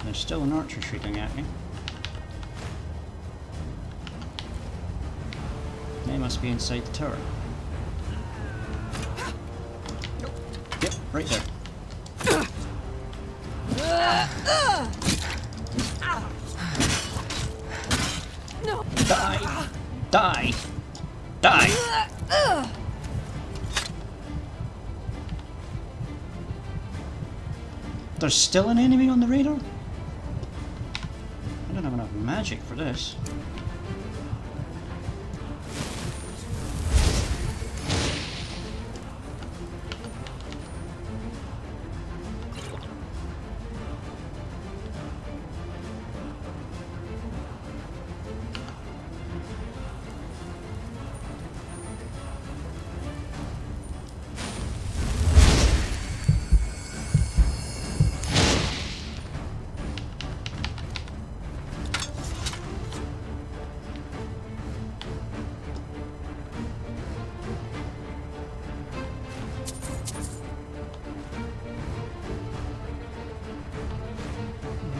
There's still an archer shooting at me. They must be inside the tower. Yep, right there. No. Die! Die! Die! There's still an enemy on the radar? I don't have enough magic for this.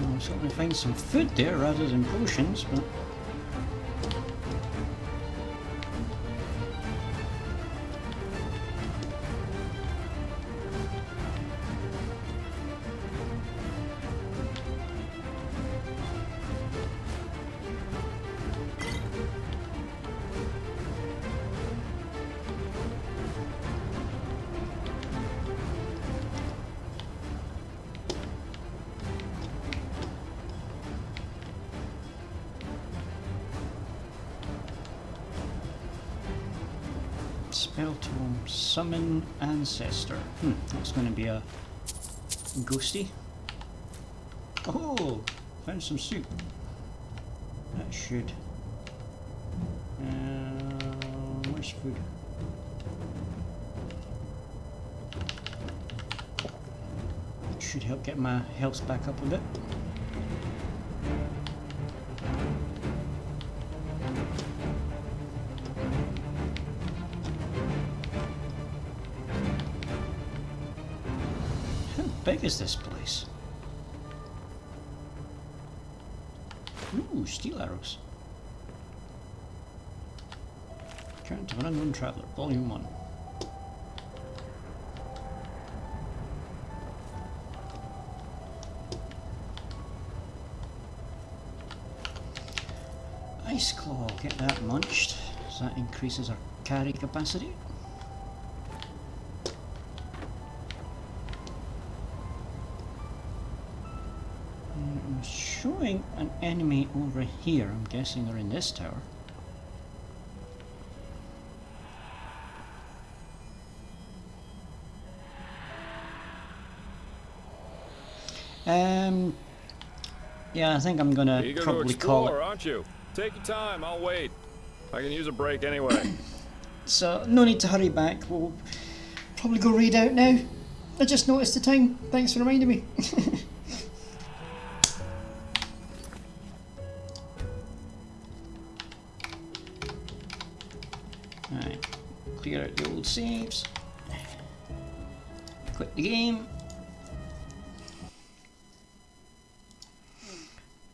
I was hoping to find some food there rather than potions, but... Spell tome, summon ancestor. That's going to be a ghosty. Oh, found some soup. That should. Where's food? Should help get my health back up a bit. How big is this place? Ooh, steel arrows. Current of an Unknown Traveler, Volume 1. Ice Claw, get that munched, so that increases our carry capacity. I'm showing an enemy over here, I'm guessing they're in this tower. Yeah, I think I'm gonna Eager probably to call explore, it. aren't you? Take your time, I'll wait. I can use a break anyway. So, no need to hurry back. We'll probably go raid out now. I just noticed the time. Thanks for reminding me. Alright, clear out the old saves. Quit the game.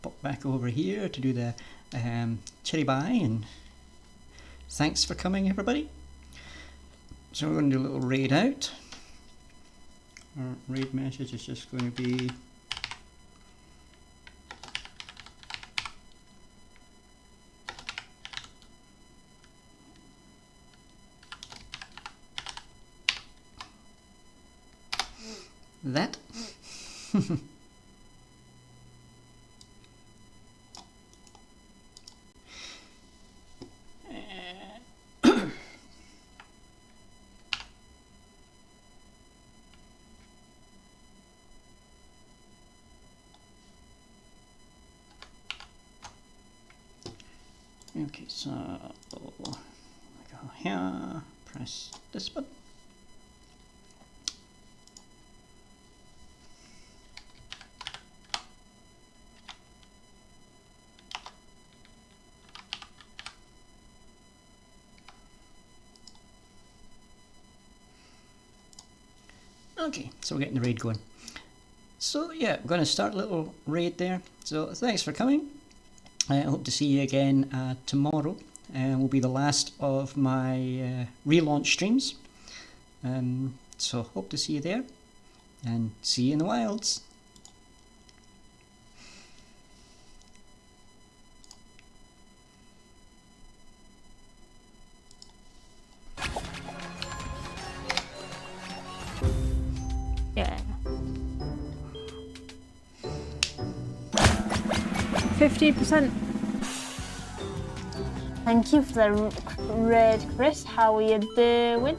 Pop back over here to do the cherry buy, and thanks for coming, everybody. So we're going to do a little raid out. Our raid message is just going to be that. Okay, so I go here, press this button. Okay, so we're getting the raid going. So yeah, we're going to start a little raid there. So thanks for coming. I hope to see you again tomorrow. Will be the last of my relaunch streams. So hope to see you there, and see you in the wilds. Yeah. 50%. Thank you for the raid, Chris. How are you doing?